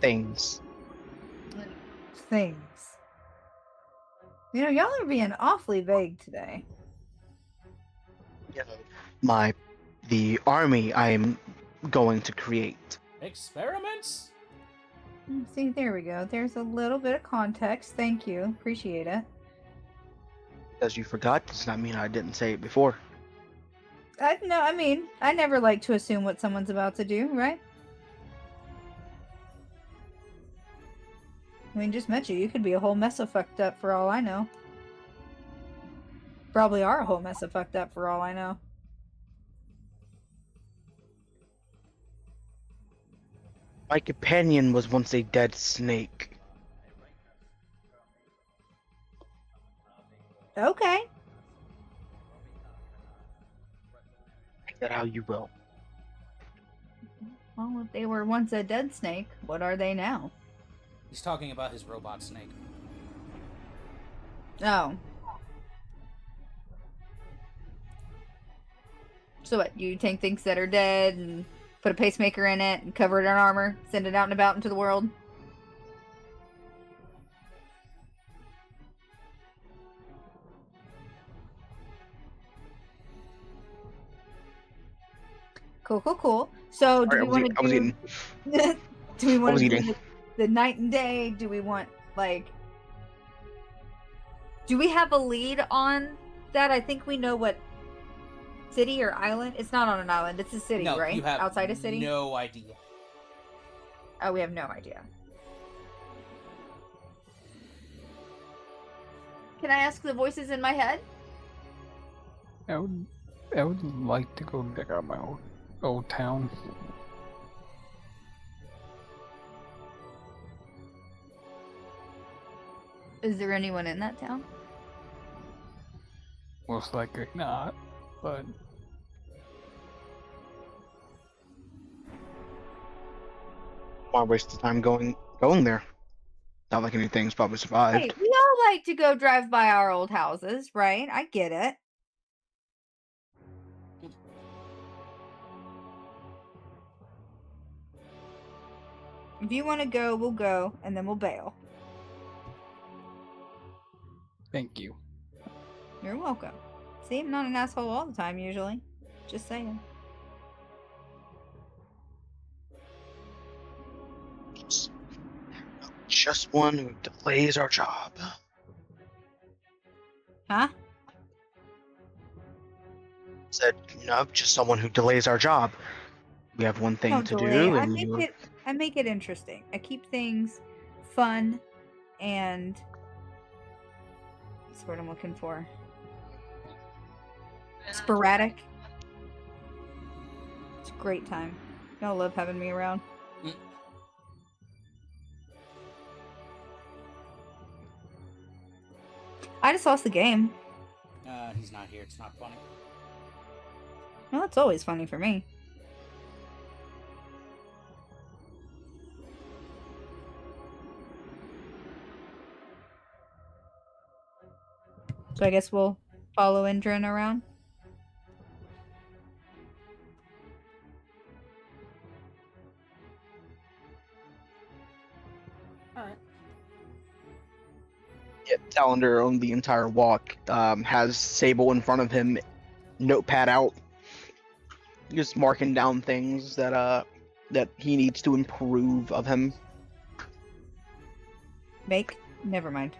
Speaker 4: things.
Speaker 3: Things. You know, y'all are being awfully vague today.
Speaker 4: The army I am going to create.
Speaker 1: Experiments?
Speaker 3: See, there we go. There's a little bit of context. Thank you. Appreciate it.
Speaker 4: As you forgot, does not mean I didn't say it before.
Speaker 3: No, I mean, I never like to assume what someone's about to do, right? I mean, just met you. You could be a whole mess of fucked up for all I know. Probably are a whole mess of fucked up for all I know.
Speaker 4: My companion was once a dead snake.
Speaker 3: Okay.
Speaker 4: Take that how you will.
Speaker 3: Well, if they were once a dead snake, what are they now?
Speaker 1: He's talking about his robot snake.
Speaker 3: Oh. So what, you take things that are dead and put a pacemaker in it and cover it in armor, send it out and about into the world? Cool. So do we want
Speaker 4: I was
Speaker 3: to
Speaker 4: eating.
Speaker 3: do we want
Speaker 4: was
Speaker 3: to do
Speaker 4: eating.
Speaker 3: the night and day? Do we want, like, Do we have a lead on that? I think we know what city or island. It's not on an island. It's a city,
Speaker 1: No,
Speaker 3: right?
Speaker 1: you have
Speaker 3: Outside a city.
Speaker 1: no idea.
Speaker 3: Oh, we have no idea. Can I ask the voices in my head?
Speaker 2: I would like to go check out my old town.
Speaker 3: Is there anyone in that town?
Speaker 2: Most likely not, but
Speaker 4: Why waste the time going there? Not like anything's probably survived.
Speaker 3: Hey, we all like to go drive by our old houses, right? I get it. If you want to go, we'll go, and then we'll bail.
Speaker 2: thank you.
Speaker 3: You're welcome. See, I'm not an asshole all the time, usually. Just saying.
Speaker 4: Just one who delays our job.
Speaker 3: Huh?
Speaker 4: Said, no, just someone who delays our job. We have one thing
Speaker 3: Don't
Speaker 4: to
Speaker 3: delay.
Speaker 4: do,
Speaker 3: I
Speaker 4: and
Speaker 3: make
Speaker 4: you.
Speaker 3: I make it interesting. I keep things fun and that's what I'm looking for. Sporadic. It's a great time. Y'all love having me around. I just lost the game.
Speaker 1: He's not here. It's not funny.
Speaker 3: Well, it's always funny for me. So I guess we'll follow Indrin around.
Speaker 1: Alright.
Speaker 4: Yeah, Talander on the entire walk has Sable in front of him, notepad out, just marking down things that he needs to improve of him.
Speaker 3: Make? Never mind.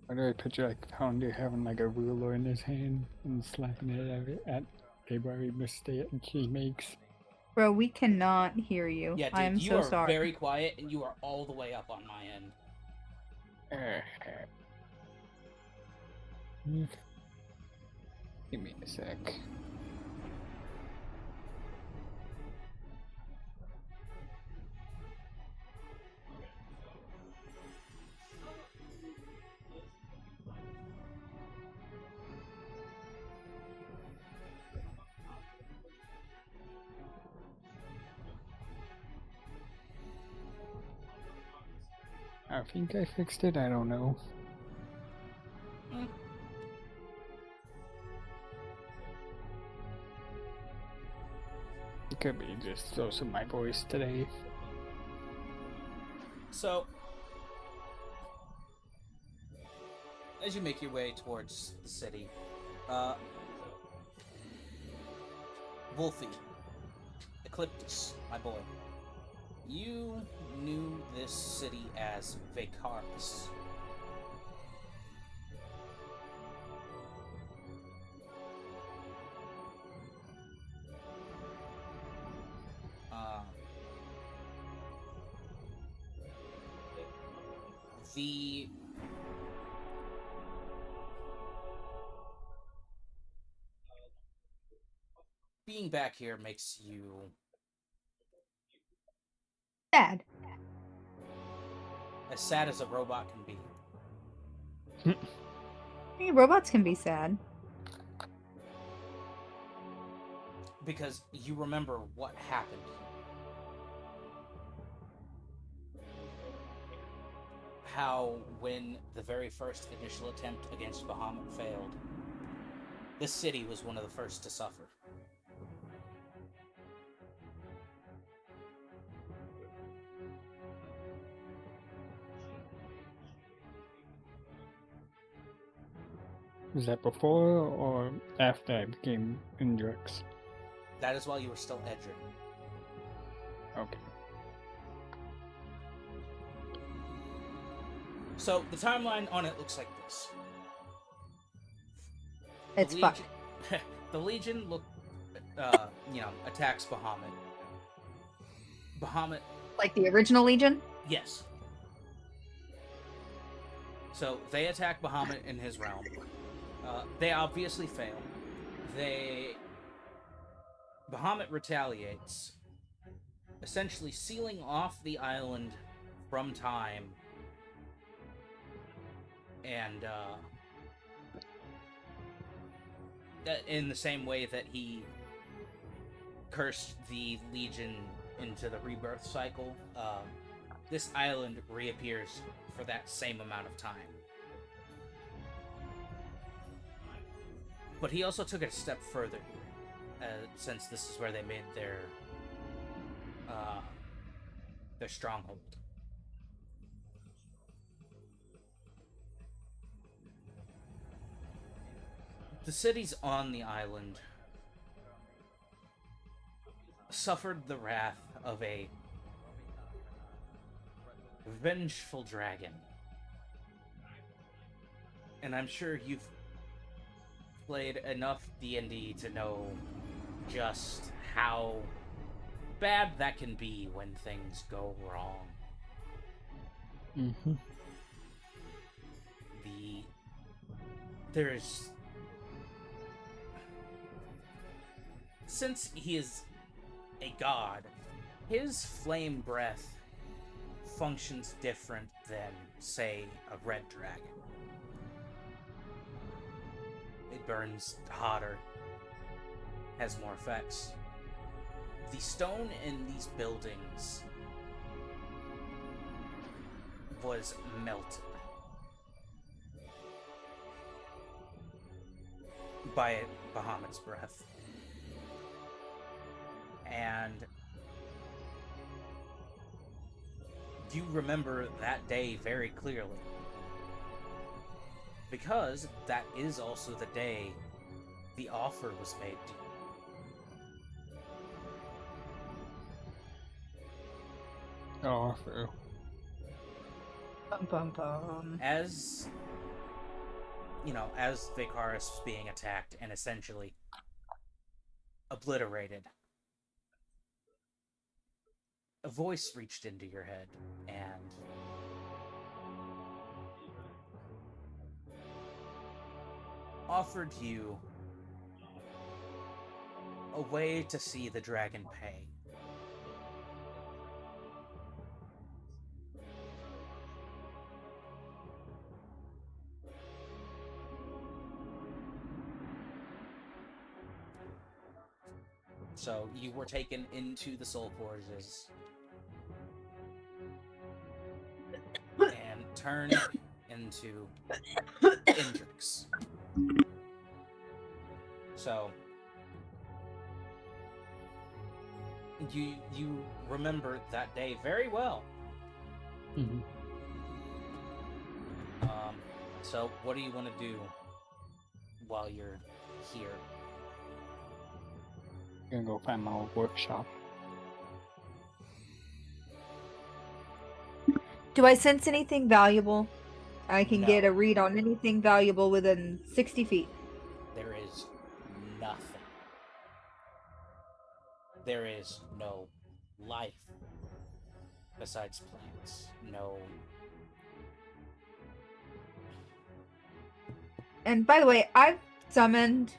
Speaker 2: Why do I picture like Pounder having like a ruler in his hand and slapping it at every mistake he makes?
Speaker 3: Bro, we cannot hear you.
Speaker 1: Yeah, dude,
Speaker 3: I am
Speaker 1: you
Speaker 3: so
Speaker 1: are
Speaker 3: sorry.
Speaker 1: very quiet, and you are all the way up on my end.
Speaker 2: Give me a sec. I think I fixed it, I don't know. It could be just those of my voice today.
Speaker 1: So, as you make your way towards the city, Wolfie, Ecliptus, my boy, you knew this city as Vacaris. The being back here makes you
Speaker 3: Sad.
Speaker 1: as sad as a robot can be.
Speaker 3: Hey, robots can be sad.
Speaker 1: Because you remember what happened here. How, when the very first initial attempt against Bahamut failed, this city was one of the first to suffer.
Speaker 2: Was that before or after I became Indrix?
Speaker 1: That is while you were still edging.
Speaker 2: Okay.
Speaker 1: So the timeline on it looks like this.
Speaker 3: It's fucked.
Speaker 1: The Legion attacks Bahamut. Bahamut,
Speaker 3: Like the original Legion?
Speaker 1: yes. So they attack Bahamut in his realm. They obviously fail. Bahamut retaliates, essentially sealing off the island from time, and in the same way that he cursed the Legion into the rebirth cycle, this island reappears for that same amount of time. But he also took it a step further, since this is where they made their stronghold. The cities on the island suffered the wrath of a vengeful dragon. And I'm sure you've played enough D&D to know just how bad that can be when things go wrong.
Speaker 2: Mm-hmm.
Speaker 1: There's... Since he is a god, his flame breath functions different than, say, a red dragon. It burns hotter, has more effects. The stone in these buildings was melted by Bahamut's breath. And you remember that day very clearly, because that is also the day the offer was made to you.
Speaker 2: Offer.
Speaker 3: Bum, bum, bum.
Speaker 1: As Vicaris was being attacked and essentially obliterated, a voice reached into your head and offered you a way to see the dragon pay. So you were taken into the Soul Forges and turned into Indrix. So you remember that day very well.
Speaker 2: Mm-hmm.
Speaker 1: So what do you want to do while you're here?
Speaker 2: Gonna go find my old workshop.
Speaker 3: Do I sense anything valuable? I can
Speaker 1: No.
Speaker 3: get a read on anything valuable within 60 feet.
Speaker 1: There is nothing. There is no life besides plants. No.
Speaker 3: And by the way, I've summoned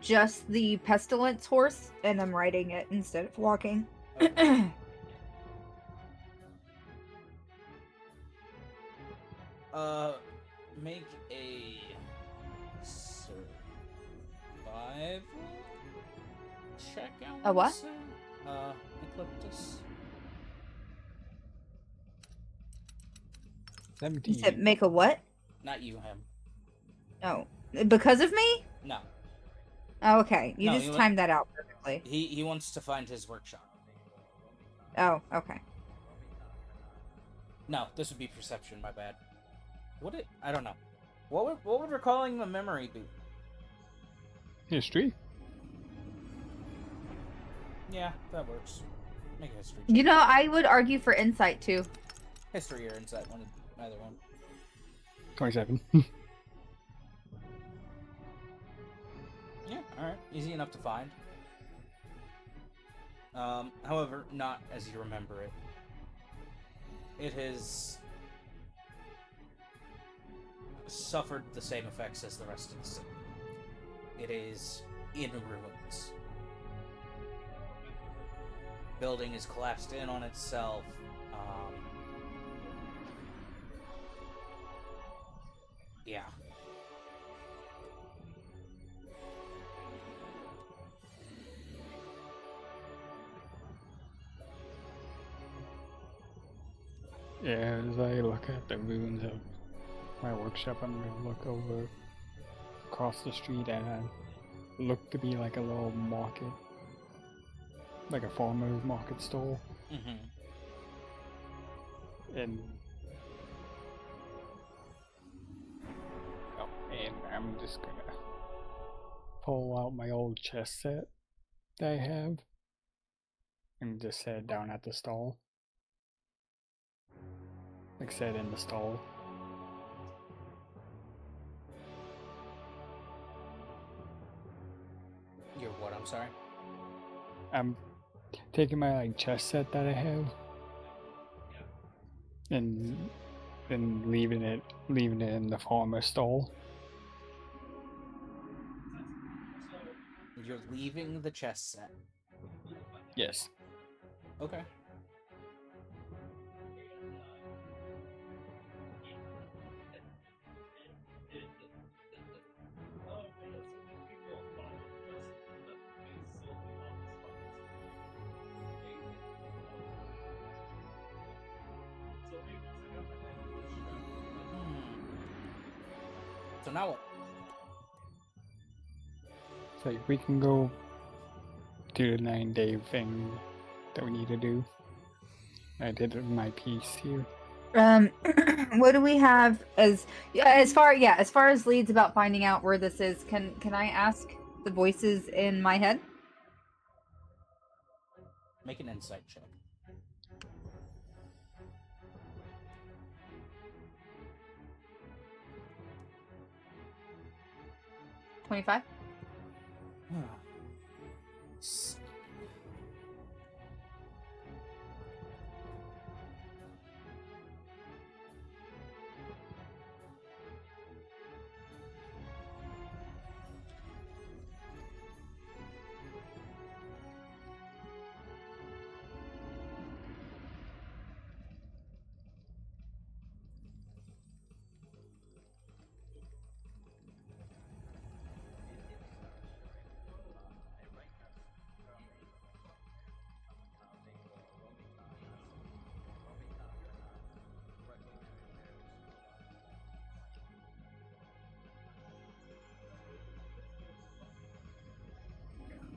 Speaker 3: just the pestilence horse, and I'm riding it instead of walking.
Speaker 1: Okay. Make a survival check out.
Speaker 3: A what?
Speaker 1: Ecliptus.
Speaker 2: 17.
Speaker 3: You said make a what?
Speaker 1: Not you, him.
Speaker 3: Oh, because of me?
Speaker 1: No.
Speaker 3: Oh, okay. You
Speaker 1: No,
Speaker 3: just
Speaker 1: you went-
Speaker 3: timed that out perfectly.
Speaker 1: He wants to find his workshop.
Speaker 3: Oh, okay.
Speaker 1: No, this would be perception, my bad. I don't know. What would recalling the memory be?
Speaker 2: History?
Speaker 1: Yeah, that works. Make a history check.
Speaker 3: You know, I would argue for insight too.
Speaker 1: History or insight, either one.
Speaker 2: 27.
Speaker 1: Yeah, alright. Easy enough to find. However, not as you remember it. It has suffered the same effects as the rest of the city. It is in ruins. Building is collapsed in on itself. Yeah.
Speaker 2: Yeah, as I look at the ruins of my workshop, I'm gonna look over across the street and look to be like a little market, like a farmer's market stall,
Speaker 1: Mm-hmm.
Speaker 2: and I'm just gonna pull out my old chess set that I have and just set it down at the stall. Like set in the stall.
Speaker 1: You're what? I'm sorry?
Speaker 2: I'm taking my like chess set that I have and then leaving it in the farmer's stall.
Speaker 1: You're leaving the chess set.
Speaker 2: Yes.
Speaker 1: Okay. So now what?
Speaker 2: So we can go do the 9-day thing that we need to do. I did it in my piece here.
Speaker 3: What do we have as far as leads about finding out where this is? Can I ask the voices in my head?
Speaker 1: Make an insight check.
Speaker 3: $25.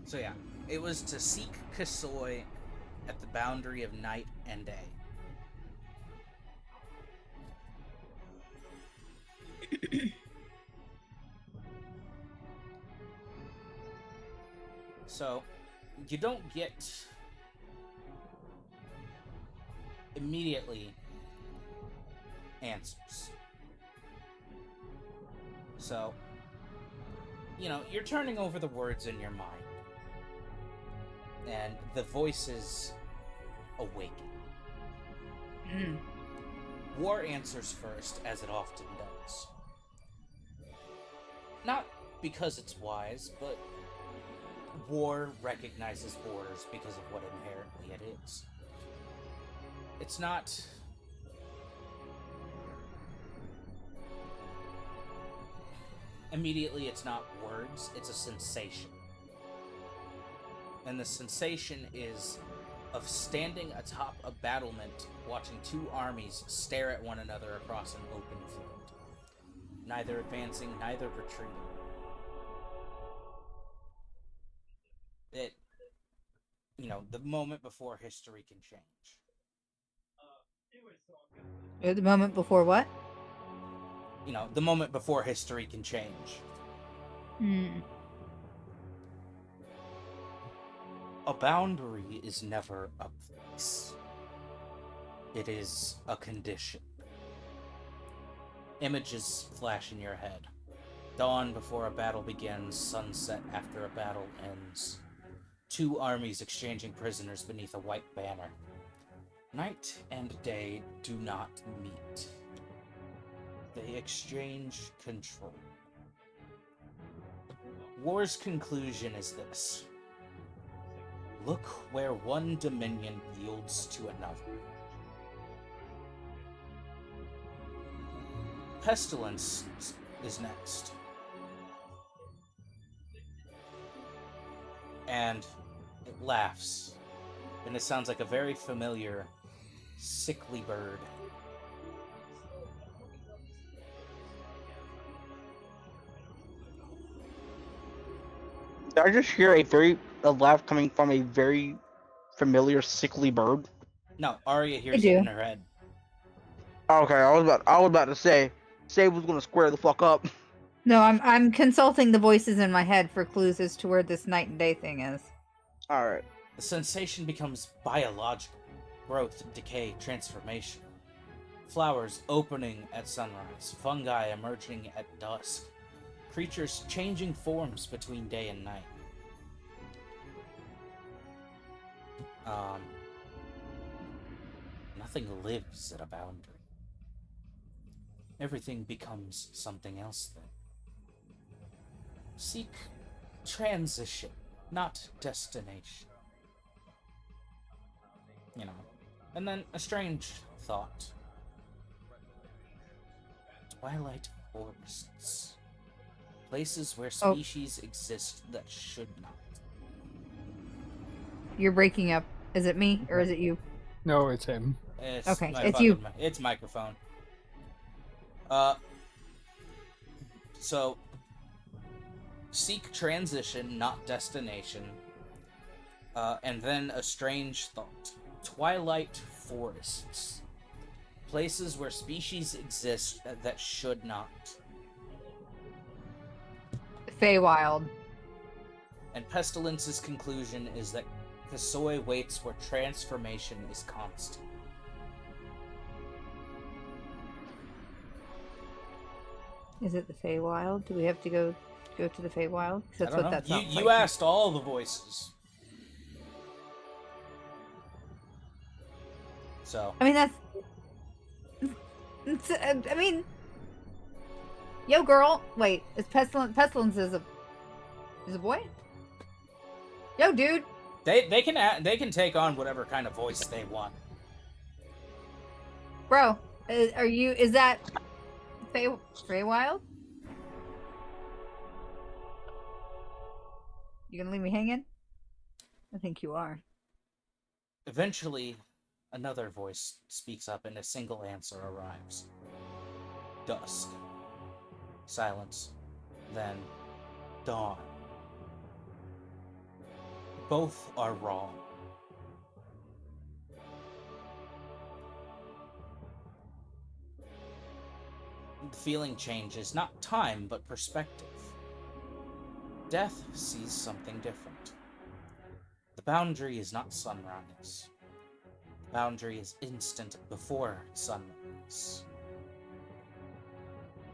Speaker 1: So yeah, it was to seek Kasoi at the boundary of night and day. So, you don't get immediately answers. So, you're turning over the words in your mind. And the voices awaken. War answers first, as it often does. Not because it's wise, but war recognizes borders because of what inherently it is. It's not... Immediately, it's not words, it's a sensation. And the sensation is of standing atop a battlement, watching two armies stare at one another across an open field. Neither advancing, neither retreating. The moment before history can change.
Speaker 3: The moment before what?
Speaker 1: The moment before history can change. A boundary is never a place. It is a condition. Images flash in your head. Dawn before a battle begins, sunset after a battle ends. Two armies exchanging prisoners beneath a white banner. Night and day do not meet. They exchange control. War's conclusion is this. Look where one dominion yields to another. Pestilence is next. And it laughs. And it sounds like a very familiar, sickly bird.
Speaker 4: Did I just hear a laugh coming from a very familiar sickly bird?
Speaker 1: No, Arya hears
Speaker 3: do.
Speaker 1: it in her head.
Speaker 4: Okay, I was about to say, Save was gonna square the fuck up.
Speaker 3: No, I'm consulting the voices in my head for clues as to where this night and day thing is.
Speaker 4: All right.
Speaker 1: The sensation becomes biological. Growth, decay, transformation. Flowers opening at sunrise. Fungi emerging at dusk. Creatures changing forms between day and night. Nothing lives at a boundary. Everything becomes something else then. Seek transition, not destination. You know. And then a strange thought. Twilight forests. Places where species exist that should not.
Speaker 3: You're breaking up. Is it me or is it you?
Speaker 2: No, it's him.
Speaker 1: It's
Speaker 3: Okay,
Speaker 1: my
Speaker 3: it's you.
Speaker 1: It's microphone. So seek transition, not destination. And then a strange thought. Twilight forests. Places where species exist that should not.
Speaker 3: Feywild.
Speaker 1: And Pestilence's conclusion is that Kasoi waits where transformation is constant.
Speaker 3: Is it the Feywild? Do we have to go to the Feywild? 'Cause that's
Speaker 1: I don't
Speaker 3: what
Speaker 1: know.
Speaker 3: that sounds
Speaker 1: You
Speaker 3: like.
Speaker 1: asked all the voices. So.
Speaker 3: I mean, I mean, yo, girl. Wait, is Pestilence is a boy? Yo, dude.
Speaker 1: They can take on whatever kind of voice they want.
Speaker 3: Bro, is that Feywild? You gonna leave me hanging? I think you are.
Speaker 1: Eventually, another voice speaks up and a single answer arrives. Dusk. Silence. Then dawn. Both are wrong. The feeling changes, not time, but perspective. Death sees something different. The boundary is not sunrise. The boundary is instant before sunrise.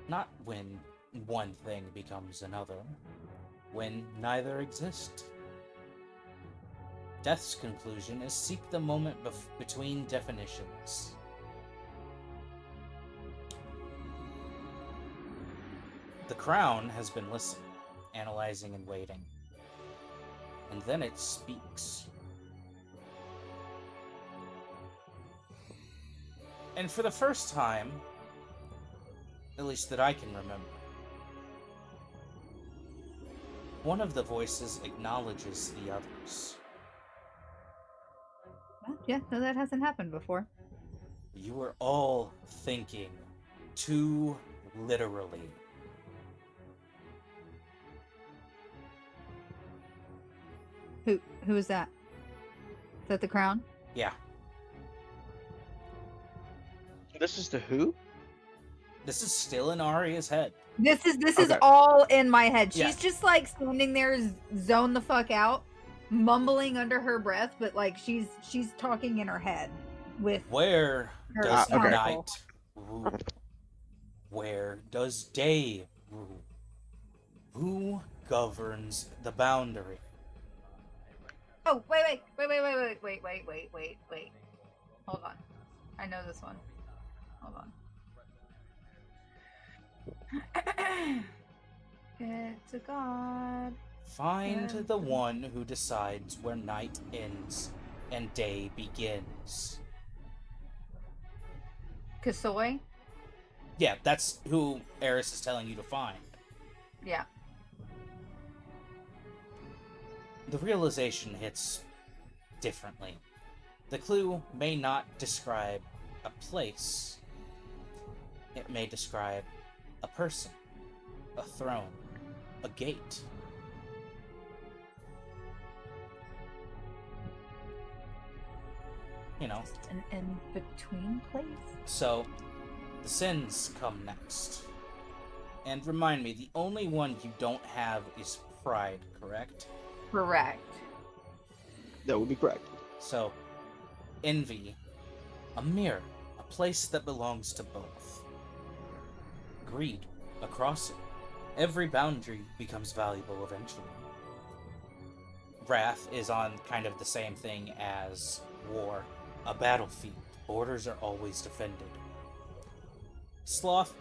Speaker 1: Not when one thing becomes another, when neither exist. Death's conclusion is seek the moment between definitions. The crown has been listening, analyzing and waiting. And then it speaks. And for the first time, at least that I can remember, one of the voices acknowledges the others.
Speaker 3: Well, yeah, no, that hasn't happened before.
Speaker 1: You were all thinking too literally.
Speaker 3: Who is that? Is that the crown?
Speaker 1: Yeah.
Speaker 4: This is the who?
Speaker 1: This is still in Arya's head.
Speaker 3: This is
Speaker 4: Okay.
Speaker 3: all in my head. She's
Speaker 1: Yeah.
Speaker 3: just like standing there, zone the fuck out, mumbling under her breath, but like she's talking in her head with
Speaker 1: Where
Speaker 3: her
Speaker 1: does
Speaker 4: okay.
Speaker 1: night rule? Where does day rule? Who governs the boundary?
Speaker 3: Oh, wait. Hold on. I know this one. Hold on. It's a god.
Speaker 1: Find the one who decides where night ends and day begins.
Speaker 3: Kasoi?
Speaker 1: Yeah, that's who Eris is telling you to find.
Speaker 3: Yeah.
Speaker 1: The realization hits differently. The clue may not describe a place. It may describe a person, a throne, a gate. You know.
Speaker 3: Just an in-between place?
Speaker 1: So, the sins come next. And remind me, the only one you don't have is pride, correct?
Speaker 3: Correct.
Speaker 4: That would be correct.
Speaker 1: So, envy, a mirror, a place that belongs to both. Greed, a crossing. Every boundary becomes valuable eventually. Wrath is on kind of the same thing as war, a battlefield. Borders are always defended. Sloth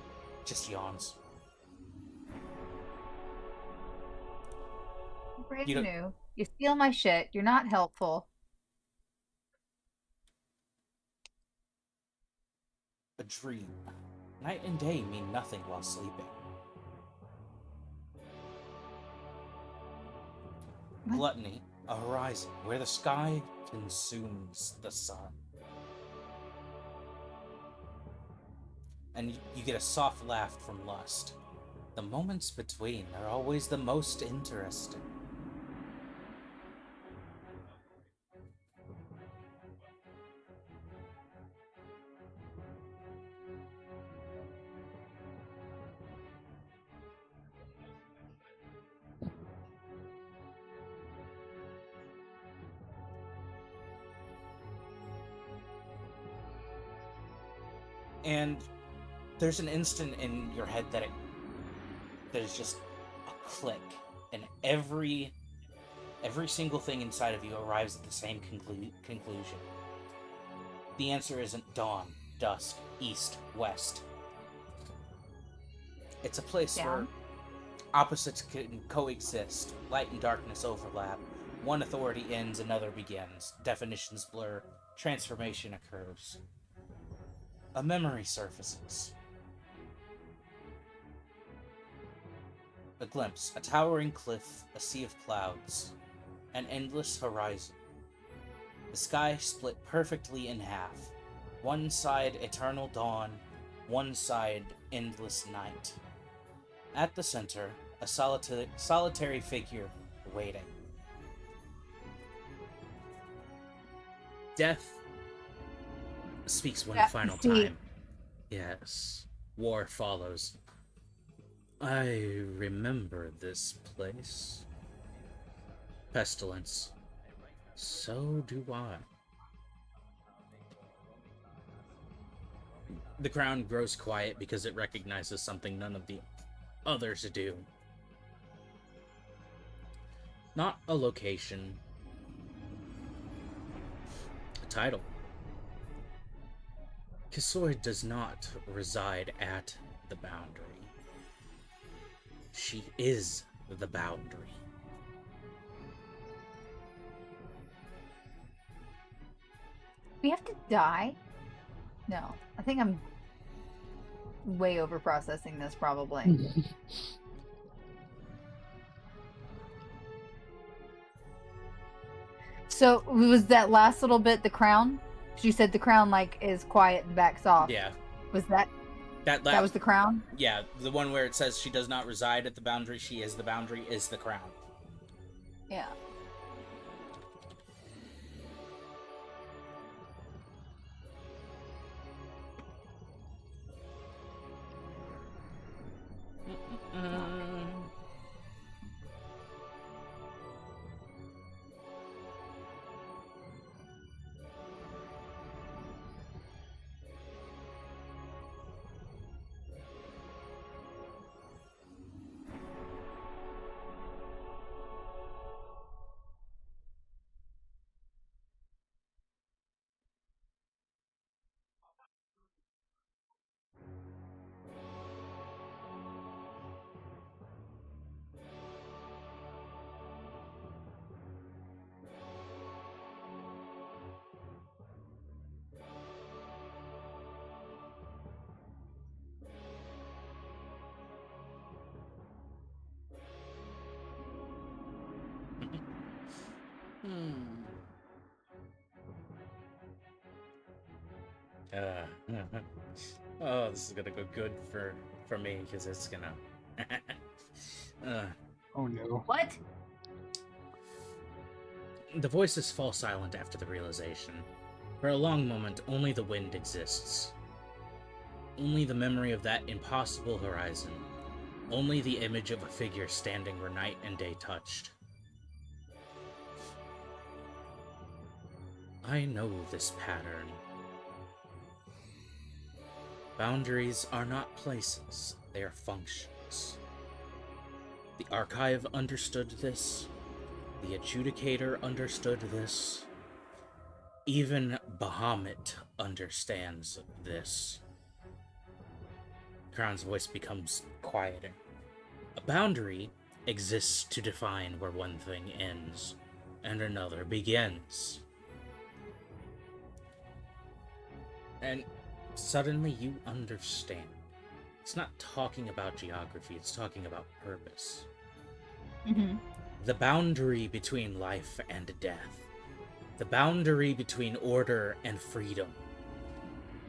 Speaker 1: just yawns.
Speaker 3: Brand
Speaker 1: You don't-
Speaker 3: new. You steal my shit. You're not helpful.
Speaker 1: A dream. Night and day mean nothing while sleeping.
Speaker 3: What?
Speaker 1: Gluttony, a horizon where the sky consumes the sun. And you get a soft laugh from lust. The moments between are always the most interesting. And there's an instant in your head that there's just a click, and every single thing inside of you arrives at the same conclusion. The answer isn't dawn, dusk, east, west. It's a place where opposites can coexist, light and darkness overlap, one authority ends, another begins, definitions blur, transformation occurs. A memory surfaces. A glimpse, a towering cliff, a sea of clouds, an endless horizon. The sky split perfectly in half. One side eternal dawn, one side endless night. At the center, a solitary figure waiting. Death speaks one final time. Yes. War follows. I remember this place. Pestilence. So do I. The ground grows quiet because it recognizes something none of the others do. Not a location. A title. Kasoi does not reside at the boundary. She is the boundary.
Speaker 3: We have to die? No. I think I'm way over processing this probably. So was that last little bit the crown? She said the crown like is quiet and backs off.
Speaker 1: Yeah.
Speaker 3: Was that
Speaker 1: That
Speaker 3: was the crown?
Speaker 1: Yeah, the one where it says she does not reside at the boundary, she is the boundary, is the crown.
Speaker 3: Yeah.
Speaker 1: Hmm. Oh, this is gonna go good for me because it's gonna.
Speaker 2: Oh no.
Speaker 3: What?
Speaker 1: The voices fall silent after the realization. For a long moment, only the wind exists. Only the memory of that impossible horizon. Only the image of a figure standing where night and day touched. I know this pattern. Boundaries are not places, they are functions. The archive understood this. The adjudicator understood this. Even Bahamut understands this. Crown's voice becomes quieter. A boundary exists to define where one thing ends and another begins. And suddenly you understand. It's not talking about geography, it's talking about purpose.
Speaker 3: Mm-hmm.
Speaker 1: The boundary between life and death. The boundary between order and freedom.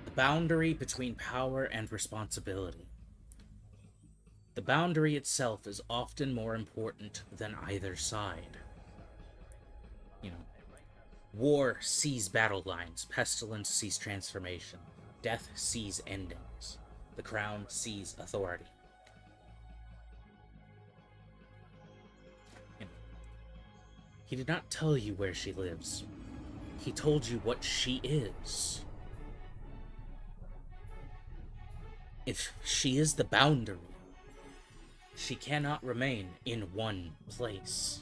Speaker 1: The boundary between power and responsibility. The boundary itself is often more important than either side. You know, war sees battle lines, pestilence sees transformation, death sees endings, the crown sees authority. He did not tell you where she lives. He told you what she is. If she is the boundary, she cannot remain in one place.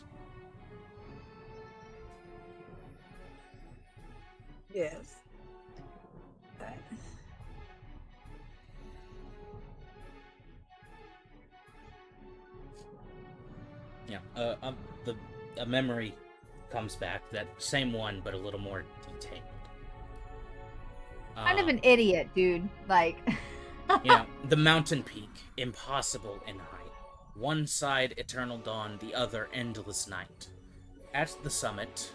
Speaker 3: Yes.
Speaker 1: Yeah, a memory comes back, that same one, but a little more detailed.
Speaker 3: Kind of an idiot, dude. Like,
Speaker 1: You know, the mountain peak, impossible in height. One side eternal dawn, the other endless night. At the summit,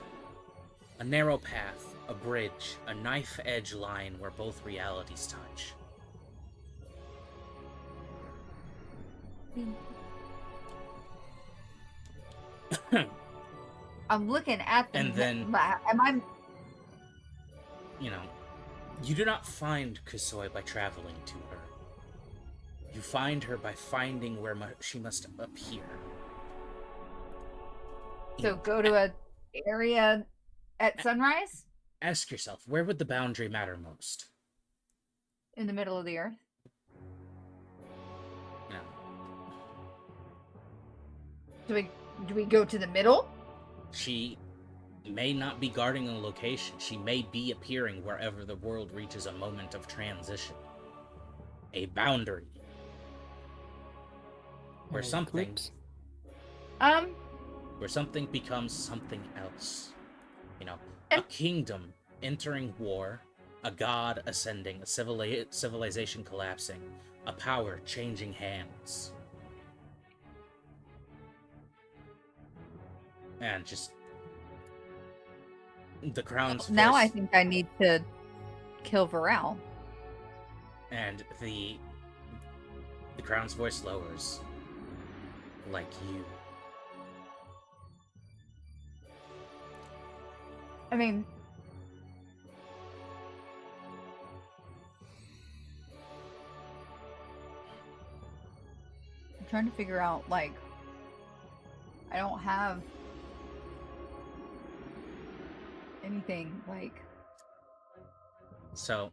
Speaker 1: a narrow path, a bridge, a knife-edge line where both realities touch.
Speaker 3: I'm looking at the.
Speaker 1: And then-
Speaker 3: Am I?
Speaker 1: You know, you do not find Kusoi by traveling to her. You find her by finding where she must appear.
Speaker 3: So go to a area at sunrise
Speaker 1: Ask yourself, where would the boundary matter most?
Speaker 3: in the middle of the earth.
Speaker 1: You know,
Speaker 3: Do we go to the middle?
Speaker 1: she may not be guarding a location. She may be appearing wherever the world reaches a moment of transition. A boundary. Where something
Speaker 2: Eclipse?
Speaker 1: where something becomes something else. You know, a
Speaker 3: And-
Speaker 1: kingdom entering war, a god ascending, a civilization collapsing, a power changing hands. And just the crown's
Speaker 3: Now I
Speaker 1: voice,
Speaker 3: think I need to kill Varel.
Speaker 1: and the crown's voice lowers. Like you.
Speaker 3: I mean, I'm trying to figure out, like, I don't have anything, like,
Speaker 1: So,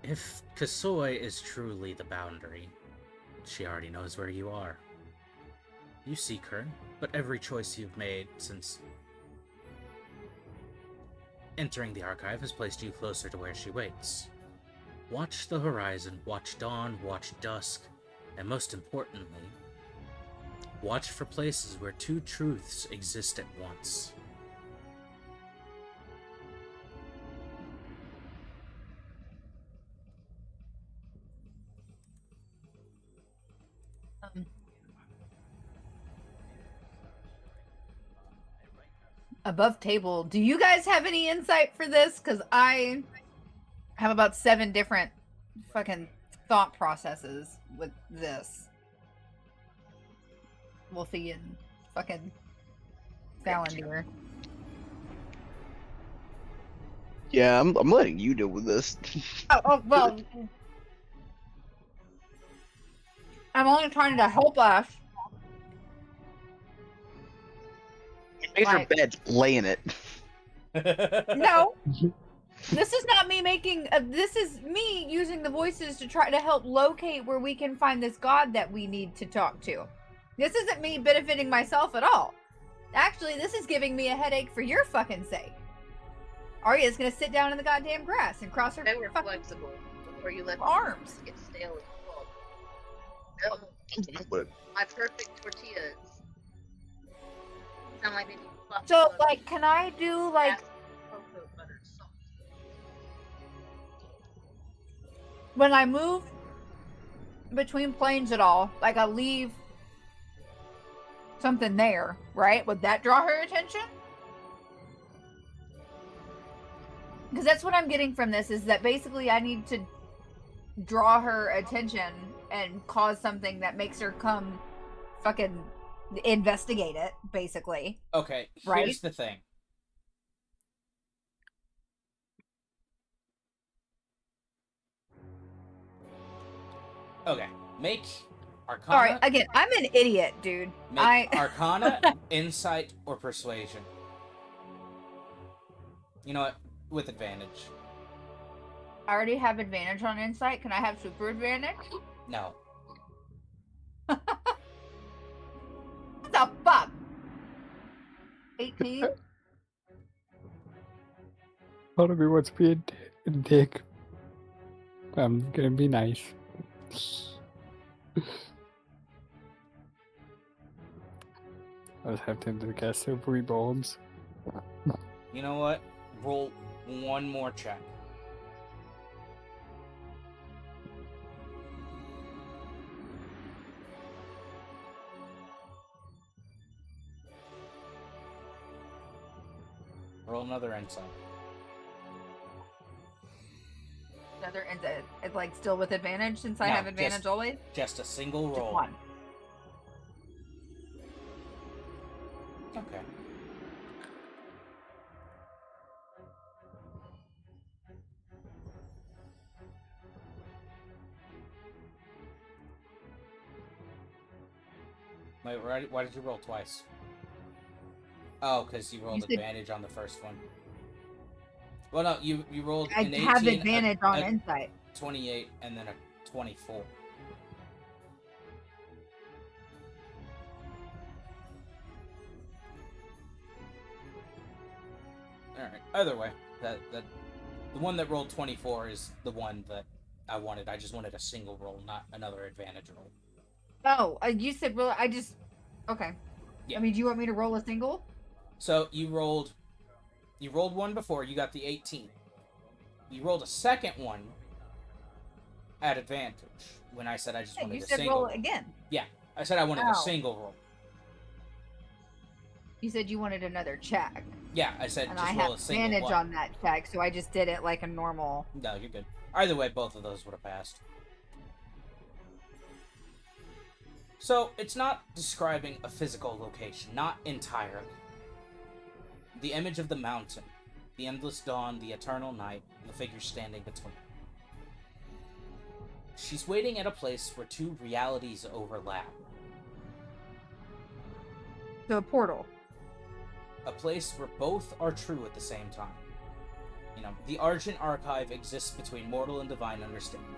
Speaker 1: if Kasoi is truly the boundary, she already knows where you are. You seek her, but every choice you've made since entering the archive has placed you closer to where she waits. Watch the horizon, watch dawn, watch dusk, and most importantly, watch for places where two truths exist at once.
Speaker 3: above table. Do you guys have any insight for this? Because I have about 7 different fucking thought processes with this. Wolfie and fucking Valandir.
Speaker 4: Yeah, I'm letting you deal with this.
Speaker 3: Oh, well. I'm only trying to help us.
Speaker 4: Make your
Speaker 3: Like-
Speaker 4: bed, lay in it.
Speaker 3: No. This is not me making. This is me using the voices to try to help locate where we can find this god that we need to talk to. This isn't me benefiting myself at all. Actually, this is giving me a headache for your fucking sake. Arya's gonna sit down in the goddamn grass and cross her
Speaker 5: They were
Speaker 3: fucking
Speaker 5: flexible before you let
Speaker 3: arms.
Speaker 5: get stale and cold. My perfect tortillas sound like they need fluff
Speaker 3: So,
Speaker 5: butter,
Speaker 3: like, can I do like
Speaker 5: acid, cocoa butter, salt.
Speaker 3: when I move between planes at all? Like, I leave something there, right? Would that draw her attention? Because that's what I'm getting from this, is that basically I need to draw her attention and cause something that makes her come fucking investigate it, basically.
Speaker 1: Okay, here's
Speaker 3: Right?
Speaker 1: the thing. Okay, make Arcana.
Speaker 3: All right, again, I'm an idiot, dude.
Speaker 1: Make Arcana, Insight, or Persuasion. You know what? With advantage.
Speaker 3: I already have advantage on insight. Can I have super advantage?
Speaker 1: No.
Speaker 3: What the fuck? 18?
Speaker 2: Part of me wants to be a dick. I'm gonna be nice. I just have to cast silvery bulbs.
Speaker 1: You know what? Roll one more check. Roll another insight.
Speaker 3: Another, it's like still with advantage since I
Speaker 1: No,
Speaker 3: have advantage
Speaker 1: just-
Speaker 3: always?
Speaker 1: Just a single
Speaker 3: Just
Speaker 1: roll.
Speaker 3: one.
Speaker 1: Okay. Wait, why did you roll twice? Oh, because you rolled
Speaker 3: said-
Speaker 1: advantage on the first one. Well, no, you rolled
Speaker 3: I
Speaker 1: an 18,
Speaker 3: have advantage on
Speaker 1: a
Speaker 3: insight.
Speaker 1: 28, and then a 24. Alright, either way, the one that rolled 24 is the one that I wanted. I just wanted a single roll, not another advantage roll.
Speaker 3: Oh, you said roll. I just. Okay.
Speaker 1: Yeah.
Speaker 3: I mean, do you want me to roll a single?
Speaker 1: So you rolled one before, you got the 18. You rolled a second one at advantage when I said I just
Speaker 3: Hey,
Speaker 1: wanted
Speaker 3: you
Speaker 1: a
Speaker 3: said
Speaker 1: single
Speaker 3: roll
Speaker 1: roll.
Speaker 3: again.
Speaker 1: I said I wanted a
Speaker 3: Oh.
Speaker 1: single roll.
Speaker 3: You said you wanted another check.
Speaker 1: Yeah, I said
Speaker 3: And
Speaker 1: just
Speaker 3: I
Speaker 1: roll
Speaker 3: have
Speaker 1: a single
Speaker 3: advantage
Speaker 1: one.
Speaker 3: on that check, so I just did it like a normal.
Speaker 1: No, you're good. Either way, both of those would have passed. So, it's not describing a physical location, not entirely. The image of the mountain, the endless dawn, the eternal night, the figure standing between. She's waiting at a place where two realities overlap.
Speaker 3: So a portal.
Speaker 1: A place where both are true at the same time. You know, the Argent Archive exists between mortal and divine understanding.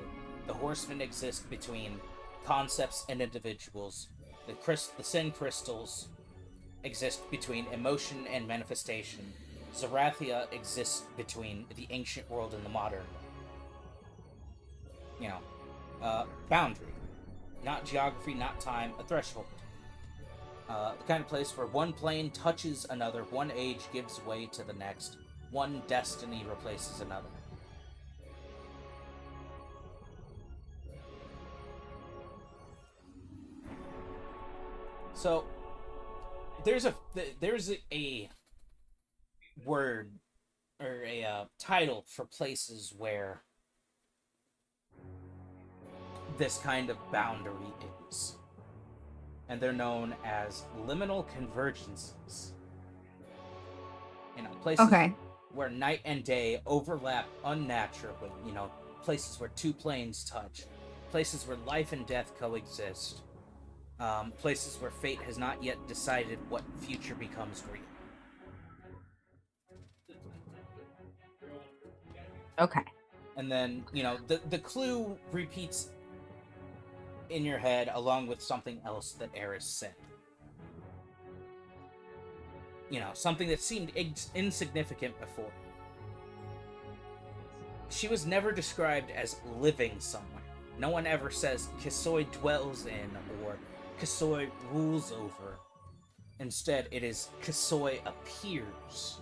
Speaker 1: The Horsemen exist between concepts and individuals. The Sin Crystals exist between emotion and manifestation. Zerathia exists between the ancient world and the modern world. You know, boundary. Not geography, not time, a threshold. The kind of place where one plane touches another, one age gives way to the next, one destiny replaces another. So, there's a word or a title for places where this kind of boundary is. And they're known as liminal convergences. Places
Speaker 3: Okay.
Speaker 1: where night and day overlap unnaturally, places where two planes touch, places where life and death coexist, places where fate has not yet decided what future becomes real.
Speaker 3: Okay.
Speaker 1: And then, the clue repeats in your head along with something else that Eris said. Something that seemed insignificant before. She was never described as living somewhere. No one ever says Kisoi dwells in or Kisoi rules over. Instead, it is Kisoi appears.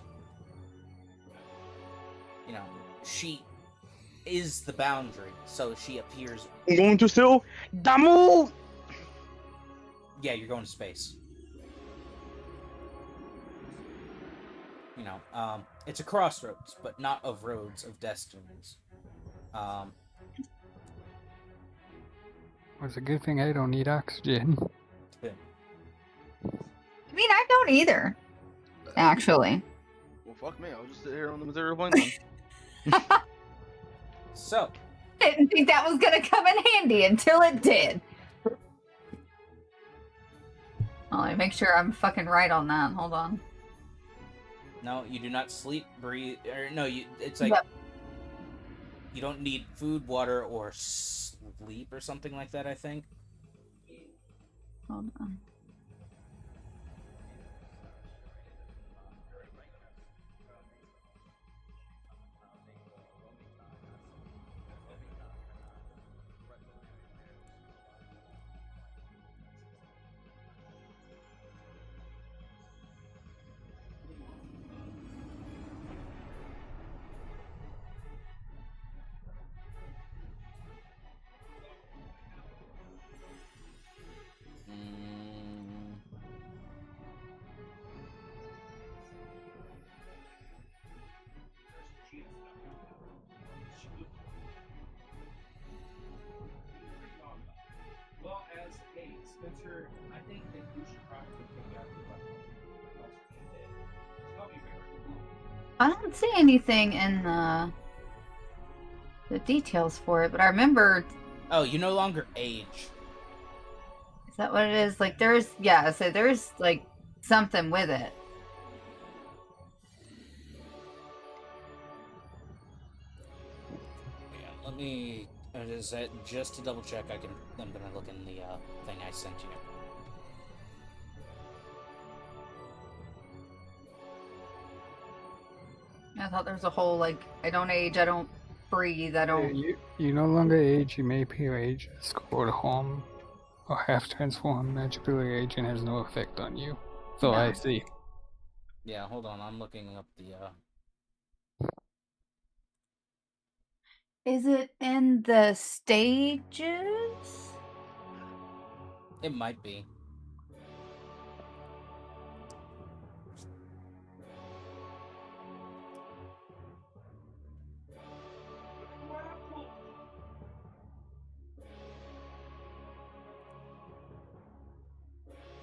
Speaker 1: She is the boundary, so she appears.
Speaker 4: I'm going to still Damu.
Speaker 1: Yeah, you're going to space. It's a crossroads, but not of roads of destinies.
Speaker 2: It's a good thing I don't need oxygen.
Speaker 3: I mean, I don't either. Actually.
Speaker 4: Well, fuck me. I'll just sit here on the Missouri plane then.
Speaker 1: So,
Speaker 3: Didn't think that was gonna come in handy until it did. Let me make sure I'm fucking right on that. Hold on.
Speaker 1: no, you do not sleep, breathe, or no, it's like
Speaker 3: Yep.
Speaker 1: you don't need food, water, or sleep or something like that, I think.
Speaker 3: Hold on.
Speaker 1: Well, as a Spencer, I think that you should probably pick up
Speaker 3: I don't see anything in the details for it, but I remember.
Speaker 1: Oh, you no longer age.
Speaker 3: Is that what it is? Like, there's so there's like something with it.
Speaker 1: Yeah, let me. Is that just to double check? I'm gonna look in the thing I sent you.
Speaker 3: I thought there was a whole like, I don't age, I don't breathe, I don't.
Speaker 2: You no longer age, you may appear ageless, called harm, or half transformed. Magic ability agent has no effect on you. So
Speaker 3: No.
Speaker 2: I see.
Speaker 1: Yeah, hold on. I'm looking up the.
Speaker 3: Is it in the stages?
Speaker 1: It might be.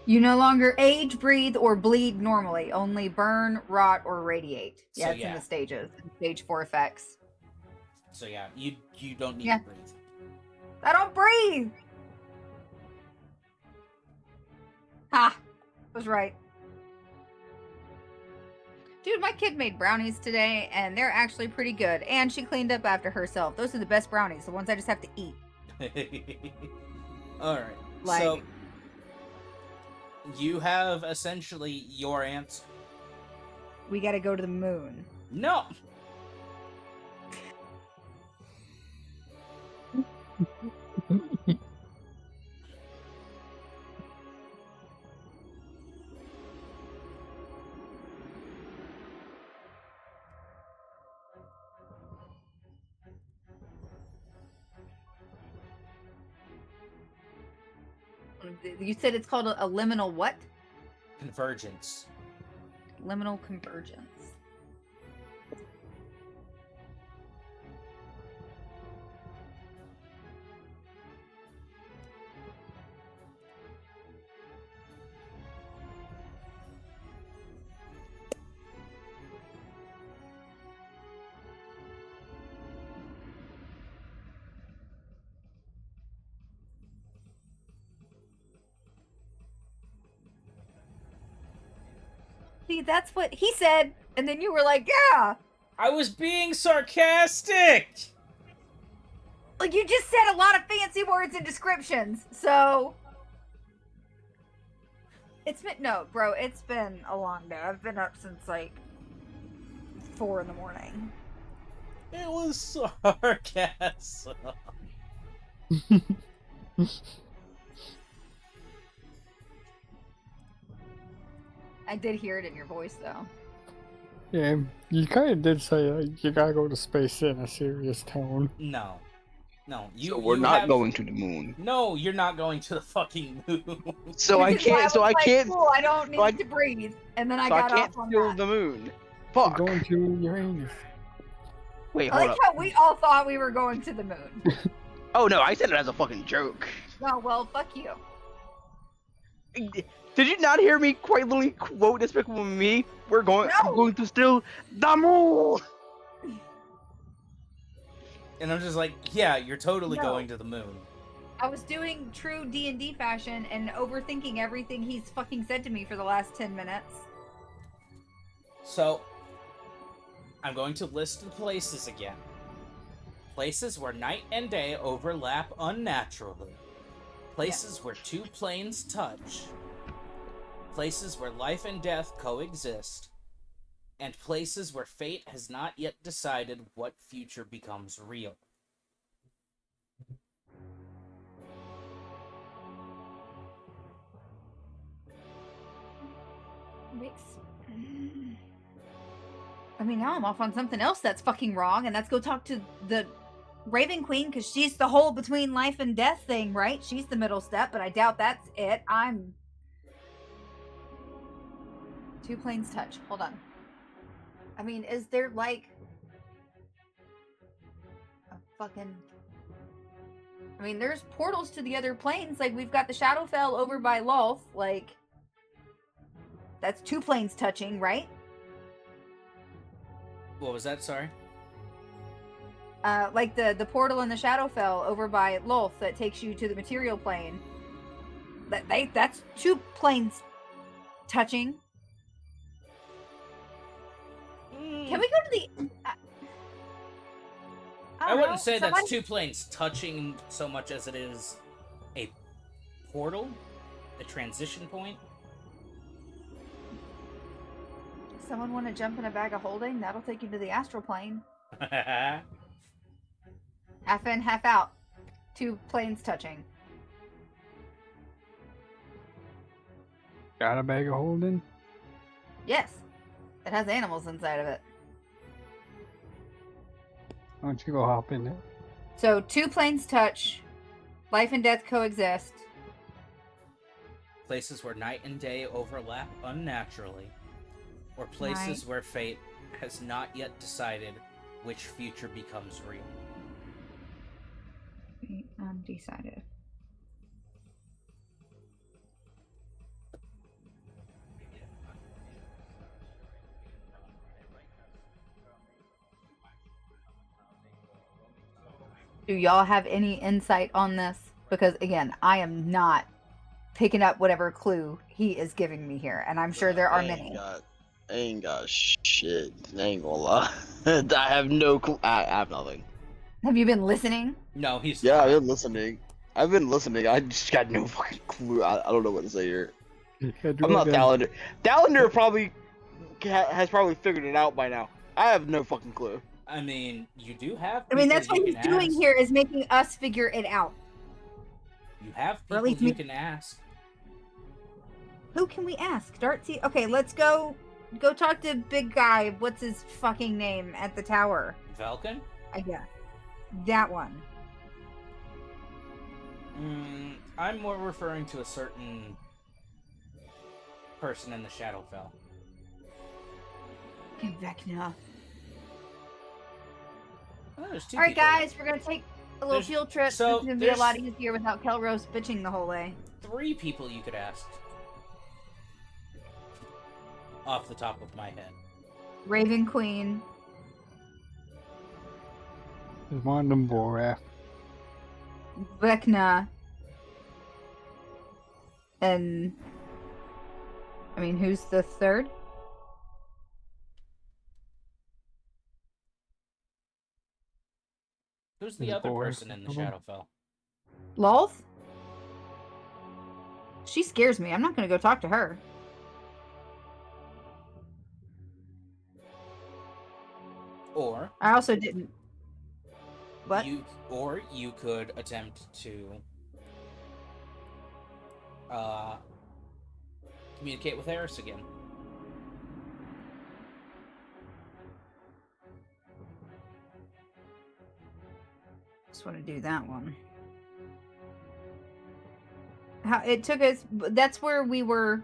Speaker 3: You no longer age, breathe, or bleed normally. Only burn, rot, or radiate. Yeah,
Speaker 1: So,
Speaker 3: it's in
Speaker 1: yeah.
Speaker 3: the stages. Stage 4 effects.
Speaker 1: So yeah, you don't need
Speaker 3: Yeah.
Speaker 1: to breathe.
Speaker 3: I don't breathe! Ha! Was right. Dude, my kid made brownies today, and they're actually pretty good. And she cleaned up after herself. Those are the best brownies, the ones I just have to eat.
Speaker 1: All right.
Speaker 3: Like,
Speaker 1: So you have essentially your answer.
Speaker 3: we gotta go to the moon.
Speaker 1: No.
Speaker 3: You said it's called a liminal what?
Speaker 1: Convergence.
Speaker 3: Liminal convergence. See, that's what he said, and then you were like, yeah!
Speaker 1: I was being sarcastic!
Speaker 3: Like, you just said a lot of fancy words and descriptions, so... It's been, no, bro, it's been a long day. I've been up since, like, 4 in the morning.
Speaker 1: It was sarcasm.
Speaker 3: I did hear it in your voice, though.
Speaker 2: Yeah, you kind of did say you gotta go to space in a serious tone.
Speaker 1: No.
Speaker 4: So we're not going to the moon.
Speaker 1: No, you're not going to the fucking moon.
Speaker 4: So I
Speaker 3: Which is why
Speaker 4: can't. So
Speaker 3: was
Speaker 4: I
Speaker 3: like,
Speaker 4: can't.
Speaker 3: Cool, I don't need
Speaker 4: so I-
Speaker 3: to breathe. And then I
Speaker 4: So I
Speaker 3: got
Speaker 4: can't
Speaker 3: off on
Speaker 4: feel
Speaker 3: that.
Speaker 4: the moon.
Speaker 2: You're
Speaker 4: Fuck.
Speaker 2: going to Uranus.
Speaker 4: Wait,
Speaker 3: I
Speaker 4: hold
Speaker 3: like
Speaker 4: up.
Speaker 3: how we all thought we were going to the moon.
Speaker 4: Oh no, I said it as a fucking joke.
Speaker 3: No, well, fuck you.
Speaker 4: Did you not hear me quite literally quote Despicable Me? We're going.
Speaker 3: No.
Speaker 4: I'm going to steal the moon.
Speaker 1: And I'm just like, yeah, you're totally
Speaker 3: No.
Speaker 1: going to the moon.
Speaker 3: I was doing true D&D fashion and overthinking everything he's fucking said to me for the last 10 minutes.
Speaker 1: So, I'm going to list the places again. Places where night and day overlap unnaturally. Places where two planes touch. Places where life and death coexist. And places where fate has not yet decided what future becomes real.
Speaker 3: Makes... I mean, now I'm off on something else that's fucking wrong, and that's go talk to the Raven Queen, because she's the whole between life and death thing, right? She's the middle step, but I doubt that's it. I'm... Two planes touch. Hold on. I mean, is there, like... a fucking... I mean, there's portals to the other planes. Like, we've got the Shadowfell over by Lolth. Like, that's two planes touching, right?
Speaker 1: What was that? Sorry?
Speaker 3: Like the portal in the Shadowfell over by Lolth that takes you to the material plane. That's two planes touching. Can we go to the?
Speaker 1: I
Speaker 3: don't
Speaker 1: wouldn't
Speaker 3: know.
Speaker 1: say
Speaker 3: Somebody-
Speaker 1: that's two planes touching so much as it is a portal, a transition point.
Speaker 3: Someone want to jump in a bag of holding? That'll take you to the astral plane. Half in, half out. Two planes touching.
Speaker 2: Got a bag of holding?
Speaker 3: Yes, it has animals inside of it.
Speaker 2: Why don't you go hop in it?
Speaker 3: So two planes touch. Life and death coexist.
Speaker 1: Places where night and day overlap unnaturally, or places where fate has not yet decided which future becomes real.
Speaker 3: Undecided. Do y'all have any insight on this? Because again, I am not picking up whatever clue he is giving me here, and I'm sure there are many.
Speaker 6: I ain't got shit. I ain't gonna lie. I have no clue. I have nothing.
Speaker 3: Have you been listening?
Speaker 1: No, he's
Speaker 6: Yeah, I've been listening. I just got no fucking clue. I don't know what to say here. I'm not Thalander. Thalander probably has probably figured it out by now. I have no fucking clue.
Speaker 1: I mean, you do have.
Speaker 3: I mean,
Speaker 1: people
Speaker 3: that's what
Speaker 1: you
Speaker 3: he's
Speaker 1: can
Speaker 3: doing
Speaker 1: ask.
Speaker 3: here is making us figure it out.
Speaker 1: You have
Speaker 3: Or at
Speaker 1: people
Speaker 3: least
Speaker 1: you
Speaker 3: me-
Speaker 1: can ask.
Speaker 3: Who can we ask? Dartsy? Okay, let's go talk to big guy. What's his fucking name at the tower?
Speaker 1: Velkin?
Speaker 3: Yeah. That one.
Speaker 1: I'm more referring to a certain person in the Shadowfell.
Speaker 3: Okay, Vecna.
Speaker 1: Oh, there's two
Speaker 3: Alright
Speaker 1: people.
Speaker 3: guys, we're gonna take a little
Speaker 1: There's-
Speaker 3: field trip.
Speaker 1: so
Speaker 3: It's gonna be a
Speaker 1: there's-
Speaker 3: lot easier without Kelros bitching the whole way.
Speaker 1: 3 people you could ask. Off the top of my head.
Speaker 3: Raven Queen.
Speaker 2: There's one of them Borath.
Speaker 3: Vecna. And I mean, who's the third?
Speaker 1: Who's the
Speaker 2: Is
Speaker 1: other
Speaker 2: boy
Speaker 1: person in the
Speaker 2: one of 'em?
Speaker 1: Shadowfell?
Speaker 3: Lolth? She scares me. I'm not gonna go talk to her.
Speaker 1: Or
Speaker 3: I also didn't. What?
Speaker 1: you could attempt to communicate with Eris again.
Speaker 3: Just want to do that one. How it took us. That's where we were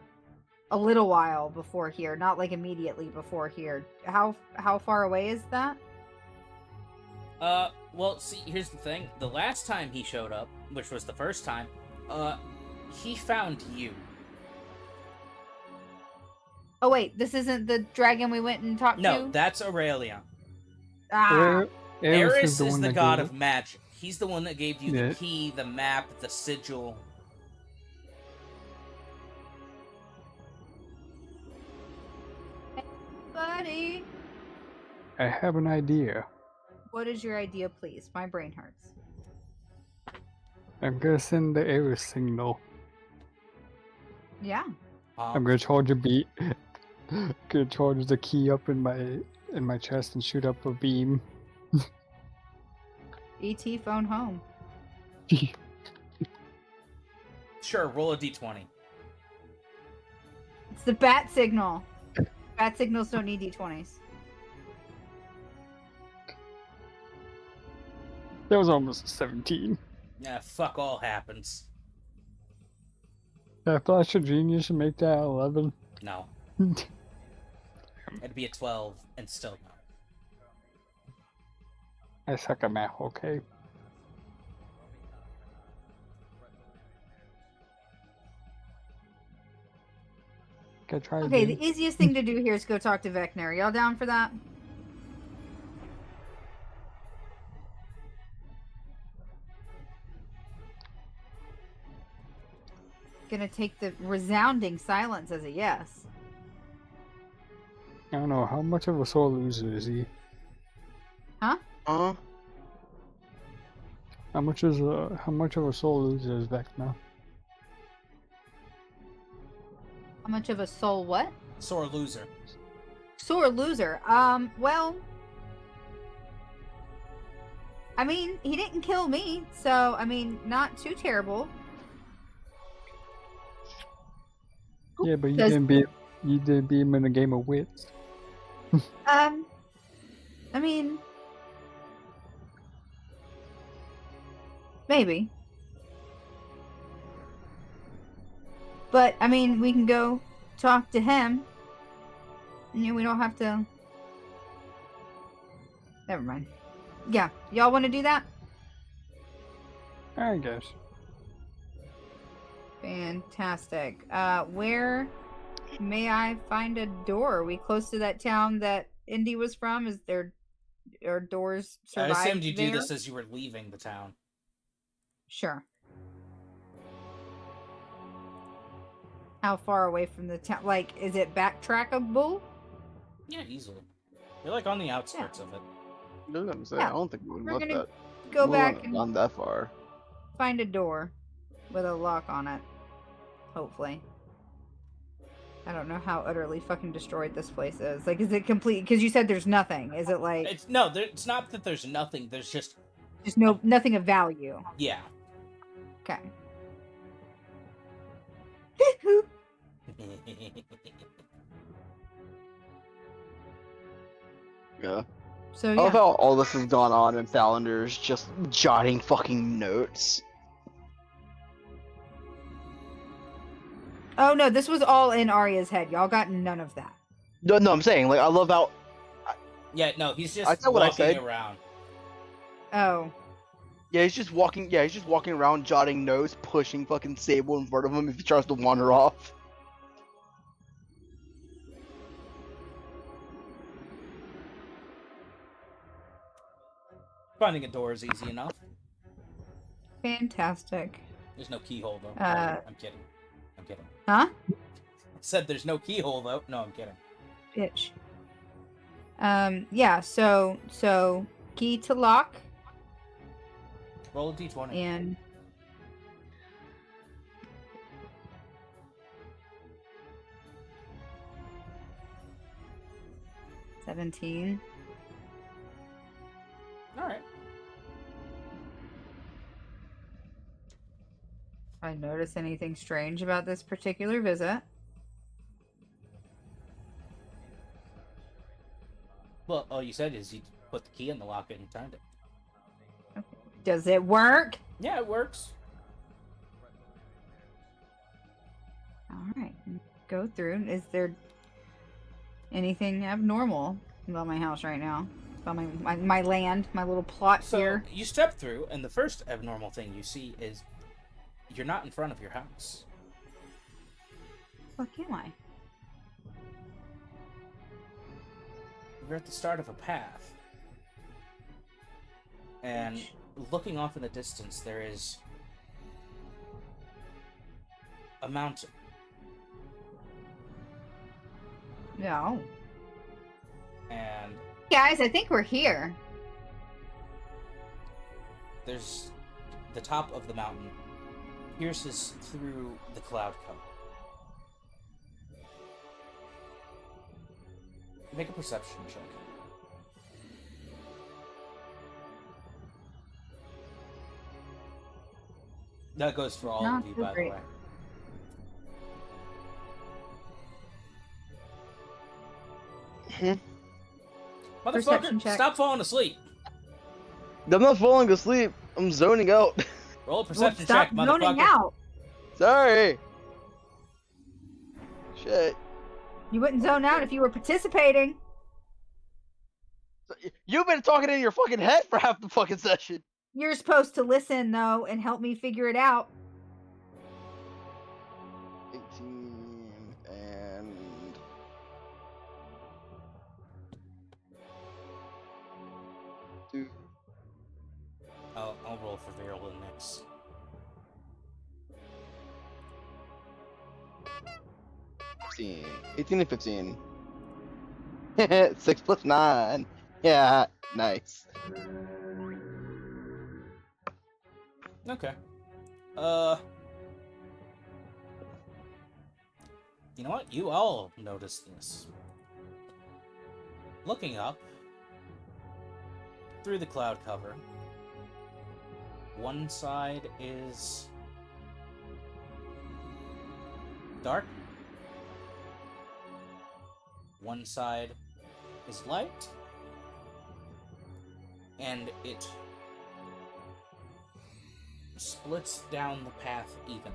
Speaker 3: a little while before here, not like immediately before here. How far away is that?
Speaker 1: Well, see, here's the thing. The last time he showed up, which was the first time, he found you.
Speaker 3: Oh wait, this isn't the dragon we went and talked
Speaker 1: No,
Speaker 3: to.
Speaker 1: that's Aurelia.
Speaker 3: Ah,
Speaker 1: Eris is
Speaker 2: one
Speaker 1: the
Speaker 2: that
Speaker 1: god
Speaker 2: gave
Speaker 1: of magic. He's the one that gave you
Speaker 2: Yeah.
Speaker 1: the key, the map, the sigil.
Speaker 3: buddy.
Speaker 2: I have an idea.
Speaker 3: What is your idea, please? My brain hurts.
Speaker 2: I'm gonna send the Ares signal.
Speaker 3: Yeah.
Speaker 2: I'm gonna charge a beat. Gonna charge the key up in my chest and shoot up a beam.
Speaker 3: ET phone home.
Speaker 1: Sure, roll a d20.
Speaker 3: It's the bat signal. Bat signals don't need d20s.
Speaker 2: That was almost a 17.
Speaker 1: Yeah, fuck all happens.
Speaker 2: I Flash a Genius and make that 11.
Speaker 1: No. It'd be a 12 and still no.
Speaker 2: I suck at math, okay? Can I try
Speaker 3: Okay,
Speaker 2: again?
Speaker 3: the easiest thing to do here is go talk to Vecna. Y'all down for that? Gonna take the resounding silence as a yes.
Speaker 2: I don't know, how much of a sore loser is he?
Speaker 6: Huh?
Speaker 2: How much of a sore loser is Vecna?
Speaker 3: How much of a soul what?
Speaker 1: Sore loser.
Speaker 3: Sore loser. Well, I mean, he didn't kill me, so I mean, not too terrible.
Speaker 2: Yeah, but you
Speaker 3: Does-
Speaker 2: didn't beat him in a game of wits.
Speaker 3: I mean, maybe. But I mean, we can go talk to him. You know, we don't have to. Never mind. Yeah, y'all want to do that?
Speaker 2: I guess.
Speaker 3: Fantastic. Where may I find a door? Are we close to that town that Indy was from? Is there are doors
Speaker 1: I
Speaker 3: survive
Speaker 1: assumed you do
Speaker 3: there?
Speaker 1: this as you were leaving the town.
Speaker 3: Sure. How far away from the town? Like, is it backtrackable?
Speaker 1: Yeah, easily. You're like on the outskirts of it.
Speaker 6: That's what I'm saying.
Speaker 3: Yeah,
Speaker 6: I don't think we would
Speaker 3: we're
Speaker 6: want
Speaker 3: gonna
Speaker 6: that.
Speaker 3: Go
Speaker 6: We
Speaker 3: back
Speaker 6: wouldn't have
Speaker 3: and
Speaker 6: gone that far.
Speaker 3: find a door with a lock on it. Hopefully. I don't know how utterly fucking destroyed this place is. Like, is it complete? Because you said there's nothing. Is it like
Speaker 1: It's not that there's nothing. There's just
Speaker 3: nothing of value?
Speaker 1: yeah.
Speaker 3: Okay.
Speaker 6: Yeah.
Speaker 3: So
Speaker 6: I love
Speaker 3: yeah.
Speaker 6: how all this has gone on and Thalander's just jotting fucking notes.
Speaker 3: Oh no, this was all in Arya's head. Y'all got none of that.
Speaker 6: No, I'm saying, like, I love how.
Speaker 1: Yeah, no, he's just
Speaker 6: I said what I
Speaker 1: walking
Speaker 6: said.
Speaker 1: around.
Speaker 3: Oh.
Speaker 6: Yeah, he's just walking. Yeah, he's just walking around, jotting notes, pushing fucking Sable in front of him if he tries to wander off.
Speaker 1: Finding a door is easy enough.
Speaker 3: Fantastic.
Speaker 1: There's no keyhole though. I'm kidding. I'm kidding.
Speaker 3: Huh?
Speaker 1: I said there's no keyhole though. No, I'm kidding.
Speaker 3: Bitch. Yeah, so key to lock.
Speaker 1: Roll a d20.
Speaker 3: And $17.
Speaker 1: All right.
Speaker 3: I notice anything strange about this particular visit.
Speaker 1: Well, all you said is you put the key in the locket and turned it.
Speaker 3: Does it work?
Speaker 1: Yeah, it works.
Speaker 3: All right. Go through. Is there anything abnormal about my house right now? About my land, my little plot
Speaker 1: So
Speaker 3: here?
Speaker 1: you step through, and the first abnormal thing you see is you're not in front of your house.
Speaker 3: What am I?
Speaker 1: You're at the start of a path. And looking off in the distance, there is a mountain.
Speaker 3: No.
Speaker 1: And
Speaker 3: Guys, I think we're here.
Speaker 1: there's the top of the mountain pierces through the cloud cover. Make a perception check. That goes for all
Speaker 3: Not
Speaker 1: of you,
Speaker 3: so
Speaker 1: by
Speaker 3: great.
Speaker 1: the way.
Speaker 3: Perception
Speaker 1: Motherfucker,
Speaker 3: check.
Speaker 1: stop falling asleep.
Speaker 6: I'm not falling asleep. I'm zoning out.
Speaker 1: Roll a
Speaker 3: Well,
Speaker 1: perception
Speaker 3: stop
Speaker 1: check,
Speaker 3: zoning
Speaker 1: motherfucker.
Speaker 3: out.
Speaker 6: Sorry. Shit.
Speaker 3: You wouldn't zone out if you were participating.
Speaker 6: You've been talking in your fucking head for half the fucking session.
Speaker 3: You're supposed to listen, though, and help me figure it out.
Speaker 6: 18 and... Two.
Speaker 1: I'll roll for Virulent next.
Speaker 6: 15. 18 and 15. 6 plus 9. Yeah, nice.
Speaker 1: Okay. You know what? You all notice this. Looking up through the cloud cover, one side is dark, one side is light, and it splits down the path evenly.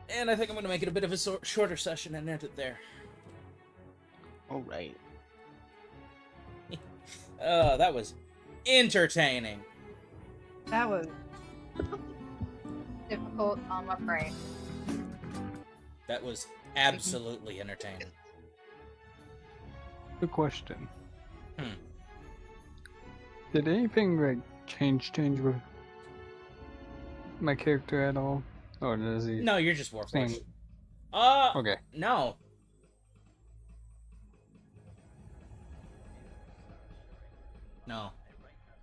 Speaker 1: And I think I'm going to make it a bit of a shorter session and end it there.
Speaker 6: Alright.
Speaker 1: That was entertaining.
Speaker 3: That was difficult, I'm afraid.
Speaker 1: That was absolutely entertaining.
Speaker 2: Good question.
Speaker 1: Hmm.
Speaker 2: Did anything like change with my character at all, or does he?
Speaker 1: No, you're just Warforged.
Speaker 2: Same. Okay.
Speaker 1: No. No,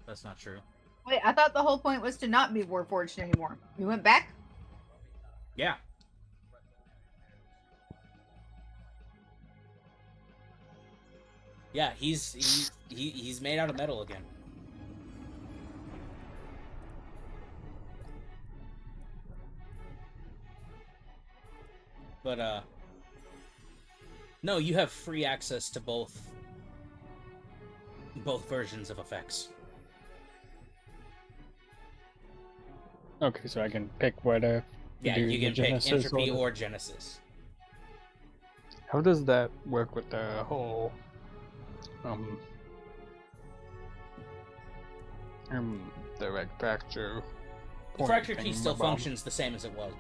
Speaker 1: that's not true.
Speaker 3: Wait, I thought the whole point was to not be Warforged anymore. You went back?
Speaker 1: Yeah. Yeah, he's made out of metal again. But no, you have free access to both versions of effects.
Speaker 2: Okay, so I can pick whether.
Speaker 1: Yeah,
Speaker 2: do
Speaker 1: you
Speaker 2: the
Speaker 1: can pick
Speaker 2: Genesis
Speaker 1: entropy
Speaker 2: the-
Speaker 1: or Genesis.
Speaker 2: How does that work with the whole the like fracture?
Speaker 1: The
Speaker 2: point
Speaker 1: fracture key
Speaker 2: thing
Speaker 1: still
Speaker 2: about-
Speaker 1: functions the same as it was.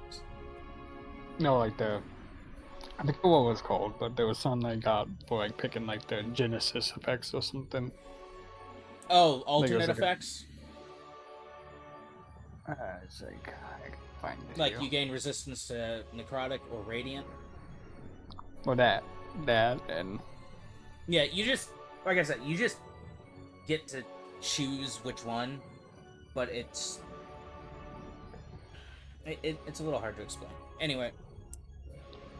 Speaker 2: No, like I forget what it was called, but there was something I got for like picking like the Genesis effects or something.
Speaker 1: Oh, alternate
Speaker 2: like a-
Speaker 1: effects?
Speaker 2: It's like I can find it.
Speaker 1: Like
Speaker 2: here.
Speaker 1: you gain resistance to necrotic or radiant.
Speaker 2: Well, that, and
Speaker 1: Yeah, you just, like I said, you just get to choose which one, but it's a little hard to explain. Anyway,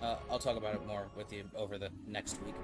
Speaker 1: I'll talk about it more with you over the next week.